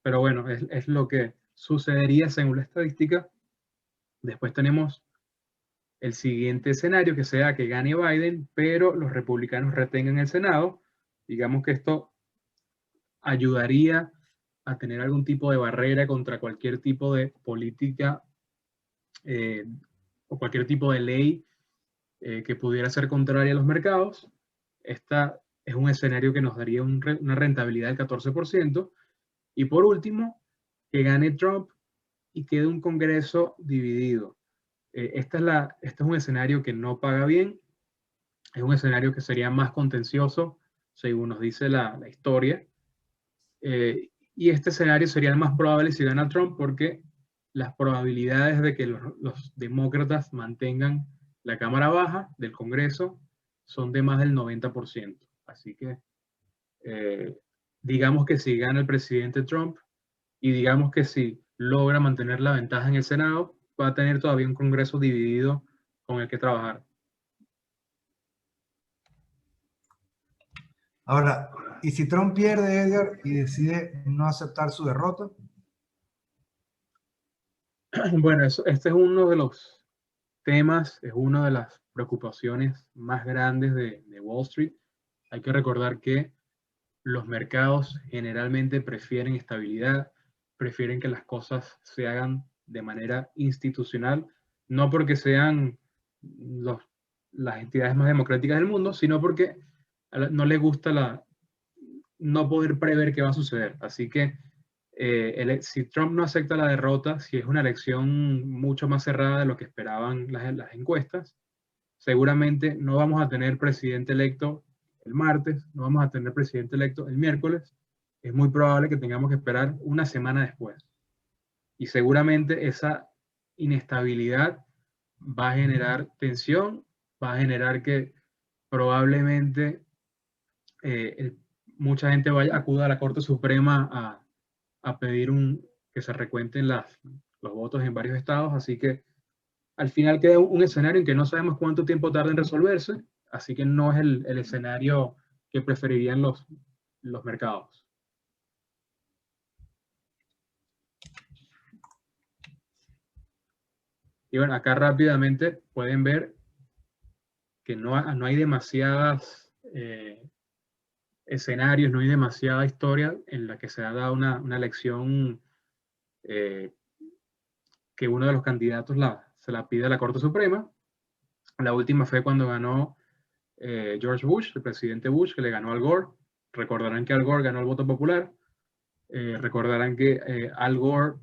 pero bueno, es lo que sucedería según la estadística. Después tenemos el siguiente escenario, que sea que gane Biden, pero los republicanos retengan el Senado. Digamos que esto ayudaría a tener algún tipo de barrera contra cualquier tipo de política o cualquier tipo de ley que pudiera ser contraria a los mercados. Esta es un escenario que nos daría una rentabilidad del 14%. Y por último, que gane Trump y quede un Congreso dividido. Este es un escenario que no paga bien, es un escenario que sería más contencioso, según nos dice la historia. Y este escenario sería el más probable si gana Trump, porque las probabilidades de que los demócratas mantengan la Cámara Baja del Congreso son de más del 90%. Así que digamos que si gana el presidente Trump y digamos que si logra mantener la ventaja en el Senado, va a tener todavía un Congreso dividido con el que trabajar. Ahora, ¿y si Trump pierde, Edgar, y decide no aceptar su derrota? Bueno, este es uno de los temas, es una de las preocupaciones más grandes de Wall Street. Hay que recordar que los mercados generalmente prefieren estabilidad, prefieren que las cosas se hagan de manera institucional, no porque sean las entidades más democráticas del mundo, sino porque no les gusta no poder prever qué va a suceder. Así que si Trump no acepta la derrota, si es una elección mucho más cerrada de lo que esperaban las encuestas, seguramente no vamos a tener presidente electo el martes, no vamos a tener presidente electo el miércoles. Es muy probable que tengamos que esperar una semana después. Y seguramente esa inestabilidad va a generar tensión, va a generar que probablemente mucha gente acuda a la Corte Suprema a pedir que se recuenten los votos en varios estados. Así que al final queda un escenario en que no sabemos cuánto tiempo tarda en resolverse, así que no es el escenario que preferirían los mercados. Y bueno, acá rápidamente pueden ver que no hay demasiadas escenarios, no hay demasiada historia en la que se ha dado una elección eh, que uno de los candidatos se la pide a la Corte Suprema. La última fue cuando ganó George Bush, el presidente Bush, que le ganó al Gore. Recordarán que Al Gore ganó el voto popular. Recordarán que Al Gore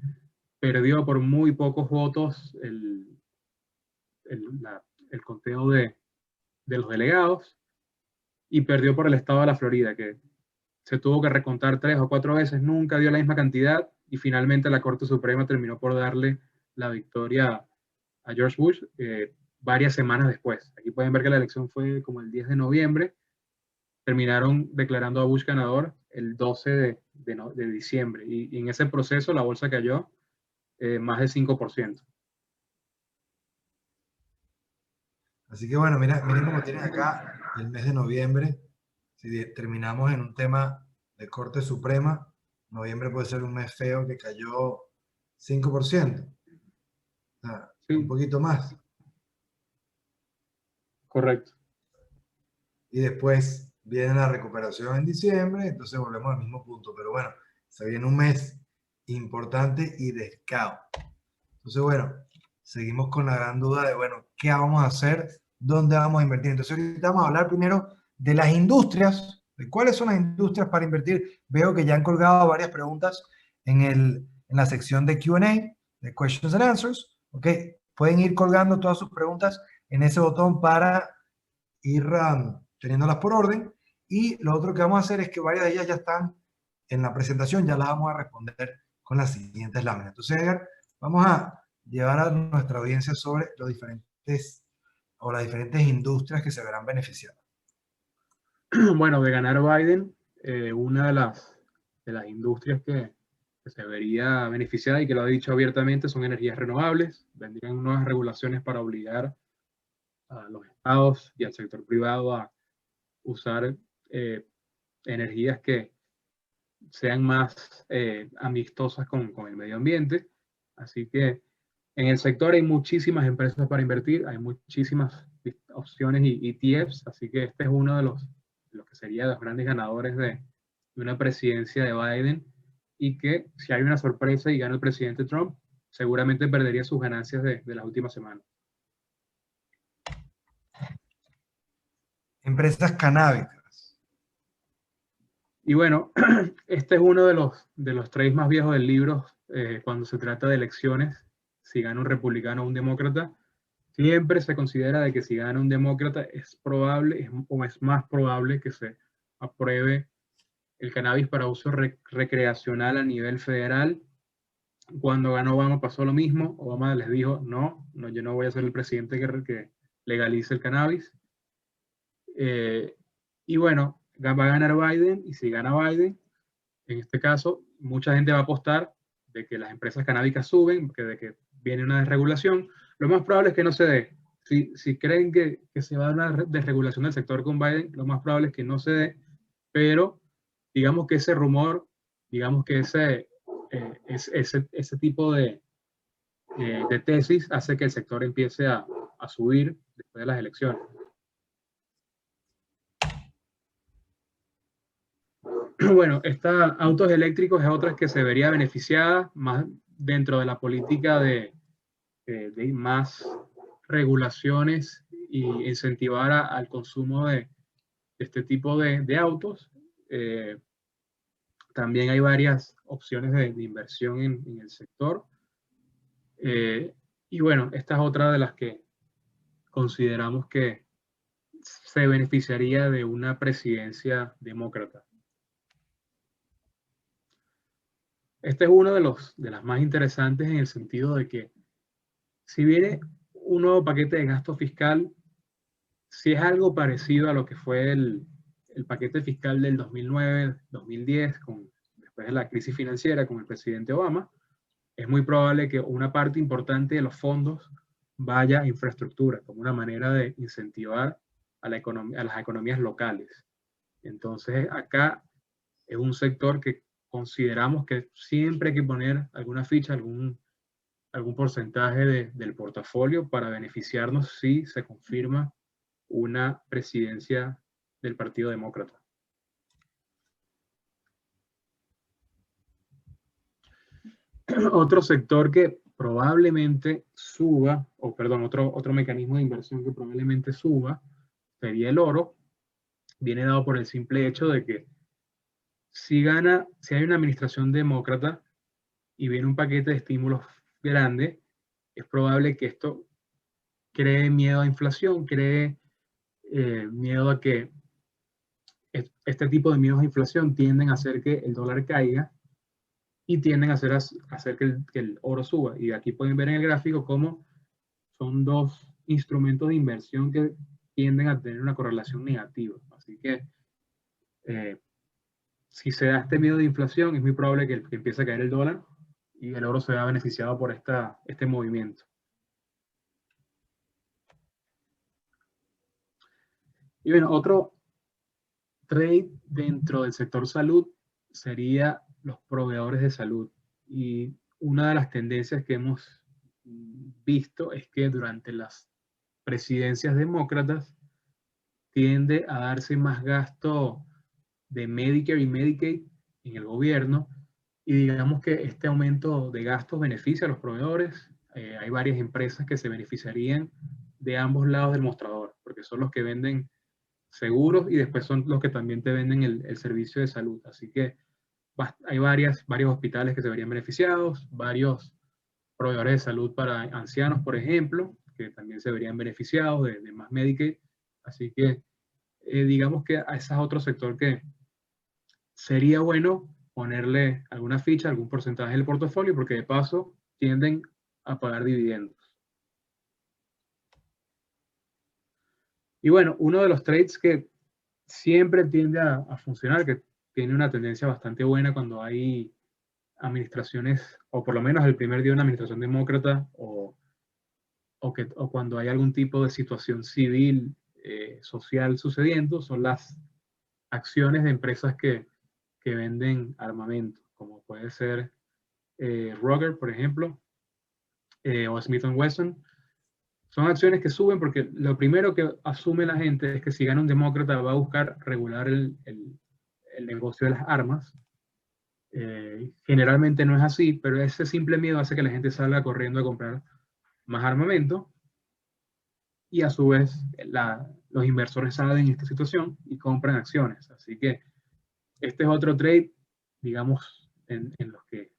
perdió por muy pocos votos el conteo de los delegados y perdió por el estado de la Florida, que se tuvo que recontar 3 o 4 veces, nunca dio la misma cantidad y finalmente la Corte Suprema terminó por darle la victoria a George Bush varias semanas después. Aquí pueden ver que la elección fue como el 10 de noviembre, terminaron declarando a Bush ganador el 12 de diciembre y en ese proceso la bolsa cayó más del 5%. Así que bueno, miren cómo tienen acá el mes de noviembre. Si terminamos en un tema de Corte Suprema, noviembre puede ser un mes feo que cayó 5%. O sea, Sí, un poquito más. correcto. Y después viene la recuperación en diciembre, entonces volvemos al mismo punto. Pero bueno, se viene un mes importante y de caos. Entonces, bueno, seguimos con la gran duda de, bueno, ¿qué vamos a hacer? ¿Dónde vamos a invertir? Entonces, ahorita vamos a hablar primero de las industrias, de cuáles son las industrias para invertir. Veo que ya han colgado varias preguntas en la sección de Q&A, de Questions and Answers. ¿Ok? Pueden ir colgando todas sus preguntas en ese botón para ir teniéndolas por orden. Y lo otro que vamos a hacer es que varias de ellas ya están en la presentación, ya las vamos a responder con las siguientes láminas. Entonces, Edgar, vamos a llevar a nuestra audiencia sobre los diferentes o las diferentes industrias que se verán beneficiadas. Bueno, de ganar Biden, una de las industrias que se vería beneficiada y que lo ha dicho abiertamente son energías renovables. Vendrían nuevas regulaciones para obligar a los estados y al sector privado a usar energías que sean más amistosas con el medio ambiente. Así que en el sector hay muchísimas empresas para invertir, hay muchísimas opciones y ETFs, así que este es uno de los que sería los grandes ganadores de una presidencia de Biden y que si hay una sorpresa y gana el presidente Trump, seguramente perdería sus ganancias de las últimas semanas. Empresas canábicas. Y bueno, este es uno de los trades más viejos del libro cuando se trata de elecciones, si gana un republicano o un demócrata. Siempre se considera de que si gana un demócrata es probable o es más probable que se apruebe el cannabis para uso recreacional a nivel federal. Cuando ganó Obama pasó lo mismo. Obama les dijo, no, yo no voy a ser el presidente que legalice el cannabis. Y bueno, va a ganar Biden y si gana Biden, en este caso, mucha gente va a apostar de que las empresas canábicas suben, de que viene una desregulación. Lo más probable es que no se dé. Si creen que se va a dar una desregulación del sector con Biden, lo más probable es que no se dé, pero digamos que ese rumor, digamos que ese tipo de tesis hace que el sector empiece a subir después de las elecciones. Bueno, autos eléctricos es otra que se vería beneficiada más dentro de la política de más regulaciones y incentivar al consumo de este tipo de autos. También hay varias opciones de inversión en el sector. Y bueno, esta es otra de las que consideramos que se beneficiaría de una presidencia demócrata. Este es uno de las más interesantes en el sentido de que si viene un nuevo paquete de gasto fiscal, si es algo parecido a lo que fue el paquete fiscal del 2009-2010, después de la crisis financiera con el presidente Obama, es muy probable que una parte importante de los fondos vaya a infraestructura, como una manera de incentivar a las economías locales. Entonces, acá es un sector que consideramos que siempre hay que poner alguna ficha, algún porcentaje del portafolio para beneficiarnos si se confirma una presidencia del Partido Demócrata. Otro sector que probablemente suba, o perdón, otro mecanismo de inversión que probablemente suba, sería el oro. Viene dado por el simple hecho de que si hay una administración demócrata y viene un paquete de estímulos grande, es probable que esto cree miedo a inflación, cree miedo a que este tipo de miedos a inflación tienden a hacer que el dólar caiga y tienden a hacer que el oro suba. Y aquí pueden ver en el gráfico cómo son dos instrumentos de inversión que tienden a tener una correlación negativa. Así que si se da este miedo de inflación, es muy probable que empiece a caer el dólar y el oro se vea beneficiado por este movimiento. Y bueno, otro trade dentro del sector salud sería los proveedores de salud. Y una de las tendencias que hemos visto es que durante las presidencias demócratas tiende a darse más gasto de Medicare y Medicaid en el gobierno, y digamos que este aumento de gastos beneficia a los proveedores. Hay varias empresas que se beneficiarían de ambos lados del mostrador, porque son los que venden seguros y después son los que también te venden el servicio de salud. Así que hay varios hospitales que se verían beneficiados, varios proveedores de salud para ancianos, por ejemplo, que también se verían beneficiados de más Medicaid. Así que digamos que a ese otro sector que sería bueno ponerle alguna ficha, algún porcentaje del portafolio, porque de paso tienden a pagar dividendos. Y bueno, uno de los trades que siempre tiende a funcionar, que tiene una tendencia bastante buena cuando hay administraciones, o por lo menos el primer día de una administración demócrata, o cuando hay algún tipo de situación civil, social sucediendo, son las acciones de empresas que venden armamento, como puede ser Ruger, por ejemplo, o Smith & Wesson. Son acciones que suben porque lo primero que asume la gente es que si gana un demócrata va a buscar regular el negocio de las armas. Generalmente no es así, pero ese simple miedo hace que la gente salga corriendo a comprar más armamento, y a su vez los inversores saben esta situación y compran acciones. Así que este es otro trade, digamos, en los que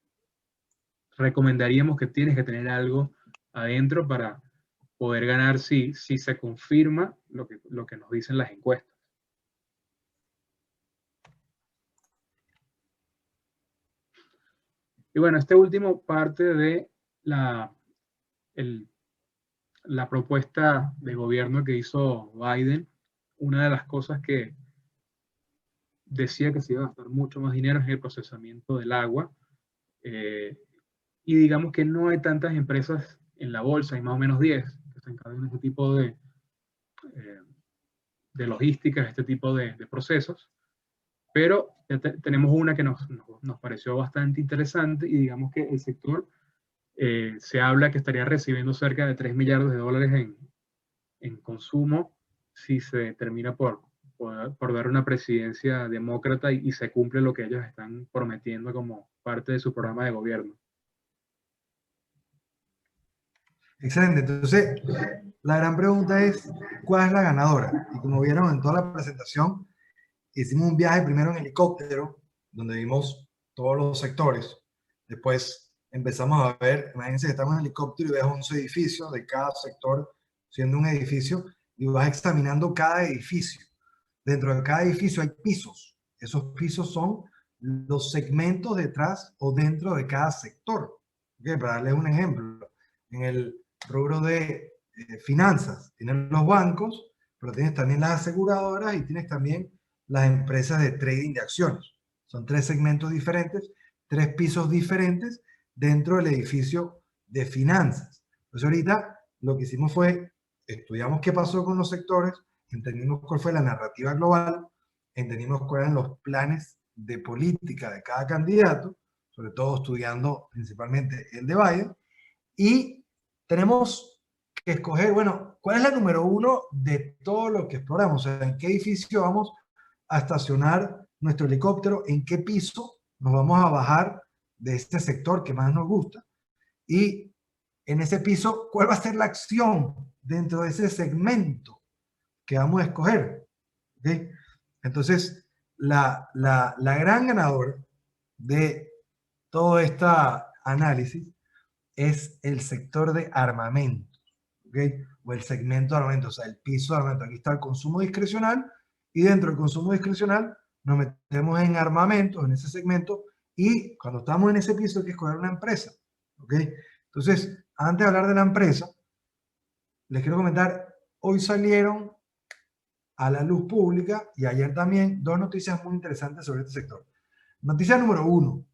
recomendaríamos que tienes que tener algo adentro para poder ganar si se confirma lo que nos dicen las encuestas. Y bueno, este último parte de la propuesta de gobierno que hizo Biden. Una de las cosas que decía que se iba a gastar mucho más dinero es el procesamiento del agua. Y digamos que no hay tantas empresas en la bolsa, hay más o menos 10 que se encargan de este tipo de logística, este tipo de procesos, pero tenemos una que nos pareció bastante interesante, y digamos que el sector se habla que estaría recibiendo cerca de 3 millardos de dólares en consumo si se termina por dar una presidencia demócrata y se cumple lo que ellos están prometiendo como parte de su programa de gobierno. Excelente. Entonces, la gran pregunta es, ¿cuál es la ganadora? Y como vieron en toda la presentación, hicimos un viaje primero en helicóptero, donde vimos todos los sectores. Después empezamos a ver, imagínense que estamos en helicóptero y ves 11 edificios de cada sector siendo un edificio, y vas examinando cada edificio. Dentro de cada edificio hay pisos. Esos pisos son los segmentos detrás o dentro de cada sector. ¿Okay? Para darles un ejemplo, en el rubro de finanzas tienes los bancos, pero tienes también las aseguradoras y tienes también las empresas de trading de acciones. Son 3 segmentos diferentes, 3 pisos diferentes dentro del edificio de finanzas. Entonces ahorita lo que hicimos fue, estudiamos qué pasó con los sectores, entendimos cuál fue la narrativa global, entendimos cuáles eran los planes de política de cada candidato, sobre todo estudiando principalmente el de Biden, Y tenemos que escoger, bueno, ¿cuál es la número uno de todo lo que exploramos? O sea, ¿en qué edificio vamos a estacionar nuestro helicóptero? ¿En qué piso nos vamos a bajar de este sector que más nos gusta? Y en ese piso, ¿cuál va a ser la acción dentro de ese segmento que vamos a escoger? ¿Okay? Entonces, la gran ganadora de todo este análisis es el sector de armamento, ¿okay? O el segmento de armamento, o sea, el piso de armamento. Aquí está el consumo discrecional y dentro del consumo discrecional nos metemos en armamento, en ese segmento, y cuando estamos en ese piso hay que escoger una empresa, ¿ok? Entonces, antes de hablar de la empresa, les quiero comentar, hoy salieron a la luz pública y ayer también dos noticias muy interesantes sobre este sector. Noticia número uno,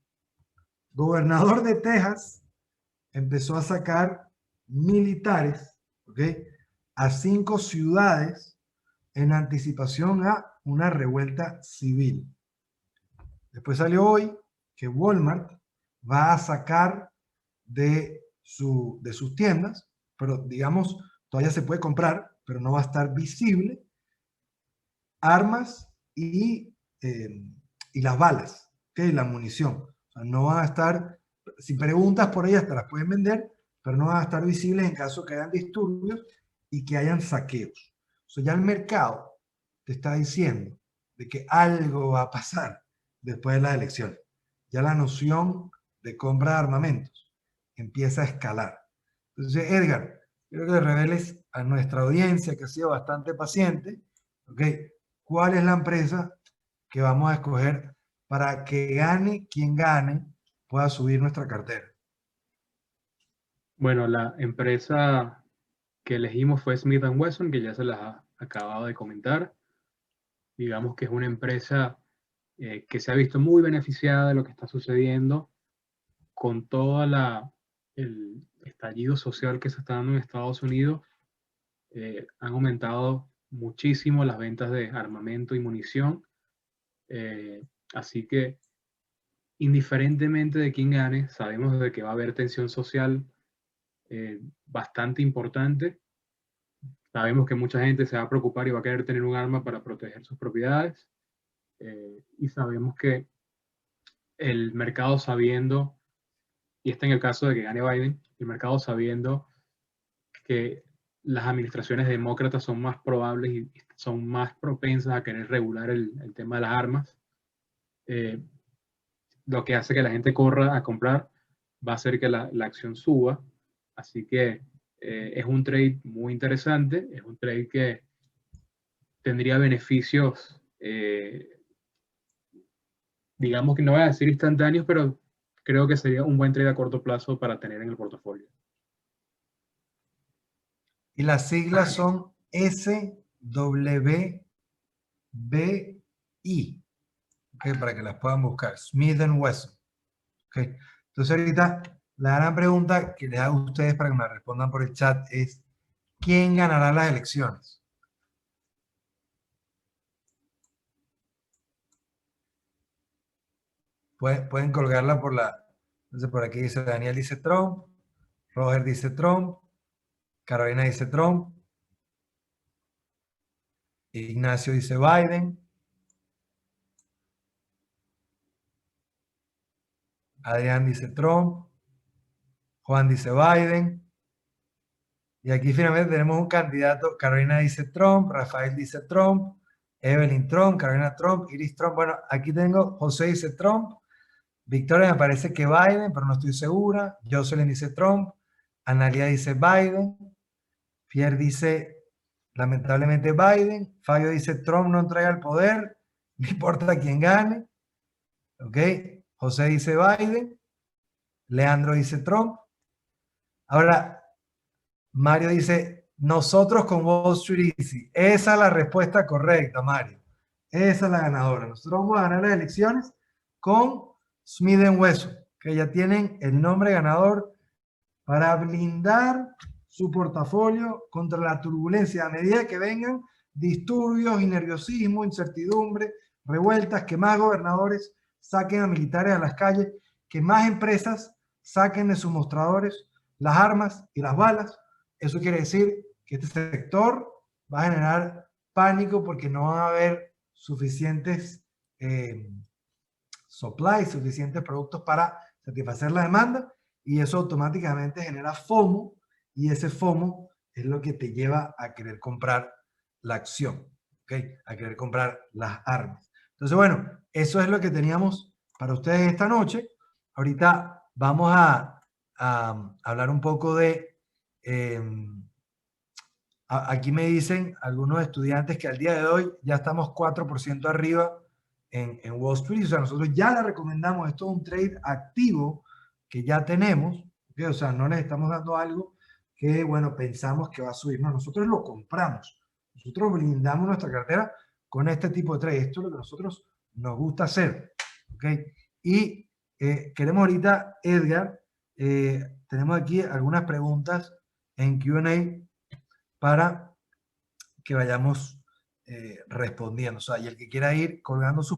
gobernador de Texas empezó a sacar militares, ¿ok? A 5 ciudades en anticipación a una revuelta civil. Después salió hoy que Walmart va a sacar de sus tiendas, pero digamos, todavía se puede comprar, pero no va a estar visible, armas y las balas, ¿okay? La munición. O sea, no van a estar, si preguntas por ellas te las pueden vender, pero no van a estar visibles en caso que hayan disturbios y que hayan saqueos. O sea, ya el mercado te está diciendo de que algo va a pasar después de las elecciones. Ya la noción de compra de armamentos empieza a escalar. Entonces, Edgar, quiero que le reveles a nuestra audiencia, que ha sido bastante paciente, ¿ok? ¿Cuál es la empresa que vamos a escoger para que gane quien gane pueda subir nuestra cartera? Bueno, la empresa que elegimos fue Smith & Wesson, que ya se las ha acabado de comentar. Digamos que es una empresa que se ha visto muy beneficiada de lo que está sucediendo con todo el estallido social que se está dando en Estados Unidos. Han aumentado muchísimo las ventas de armamento y munición. Así que, indiferentemente de quién gane, sabemos de que va a haber tensión social bastante importante. Sabemos que mucha gente se va a preocupar y va a querer tener un arma para proteger sus propiedades. Y sabemos que el mercado sabiendo, y este en el caso de que gane Biden, el mercado sabiendo que las administraciones demócratas son más probables y son más propensas a querer regular el tema de las armas, lo que hace que la gente corra a comprar va a hacer que la acción suba. Así que es un trade muy interesante, es un trade que tendría beneficios, digamos que no voy a decir instantáneos, pero creo que sería un buen trade a corto plazo para tener en el portafolio. Y las siglas son SWBI, ¿okay? Para que las puedan buscar, Smith & Wesson. ¿Okay? Entonces ahorita la gran pregunta que les hago a ustedes para que me respondan por el chat es, ¿quién ganará las elecciones? Pueden colgarla por la... Entonces por aquí dice Daniel dice Trump, Roger dice Trump, Carolina dice Trump, Ignacio dice Biden, Adrián dice Trump, Juan dice Biden, y aquí finalmente tenemos un candidato, Carolina dice Trump, Rafael dice Trump, Evelyn Trump, Carolina Trump, Iris Trump. Bueno, aquí tengo, José dice Trump, Victoria me parece que Biden, pero no estoy segura, Jocelyn dice Trump, Analia dice Biden, Pierre dice lamentablemente Biden, Fabio dice Trump no entrega el poder, no importa quién gane, ¿ok? José dice Biden, Leandro dice Trump. Ahora, Mario dice, nosotros con Wall Street Easy. Esa es la respuesta correcta, Mario. Esa es la ganadora. Nosotros vamos a ganar las elecciones con Smith & Wesson, que ya tienen el nombre ganador para blindar su portafolio contra la turbulencia a medida que vengan disturbios y nerviosismo, incertidumbre, revueltas, que más gobernadores saquen a militares a las calles, que más empresas saquen de sus mostradores las armas y las balas. Eso quiere decir que este sector va a generar pánico porque no va a haber suficientes supply, suficientes productos para satisfacer la demanda, y eso automáticamente genera FOMO, y ese FOMO es lo que te lleva a querer comprar la acción, ¿ok? A querer comprar las armas. Entonces, bueno, eso es lo que teníamos para ustedes esta noche. Ahorita vamos a hablar un poco de... aquí me dicen algunos estudiantes que al día de hoy ya estamos 4% arriba en Wall Street. O sea, nosotros ya le recomendamos, esto es un trade activo que ya tenemos, ¿okay? O sea, no les estamos dando algo que, bueno, pensamos que va a subir. No, nosotros lo compramos. Nosotros blindamos nuestra cartera con este tipo de trade. Esto es lo que nosotros nos gusta hacer, ¿ok? Y queremos ahorita, Edgar, tenemos aquí algunas preguntas en Q&A para que vayamos respondiendo. O sea, y el que quiera ir colgando sus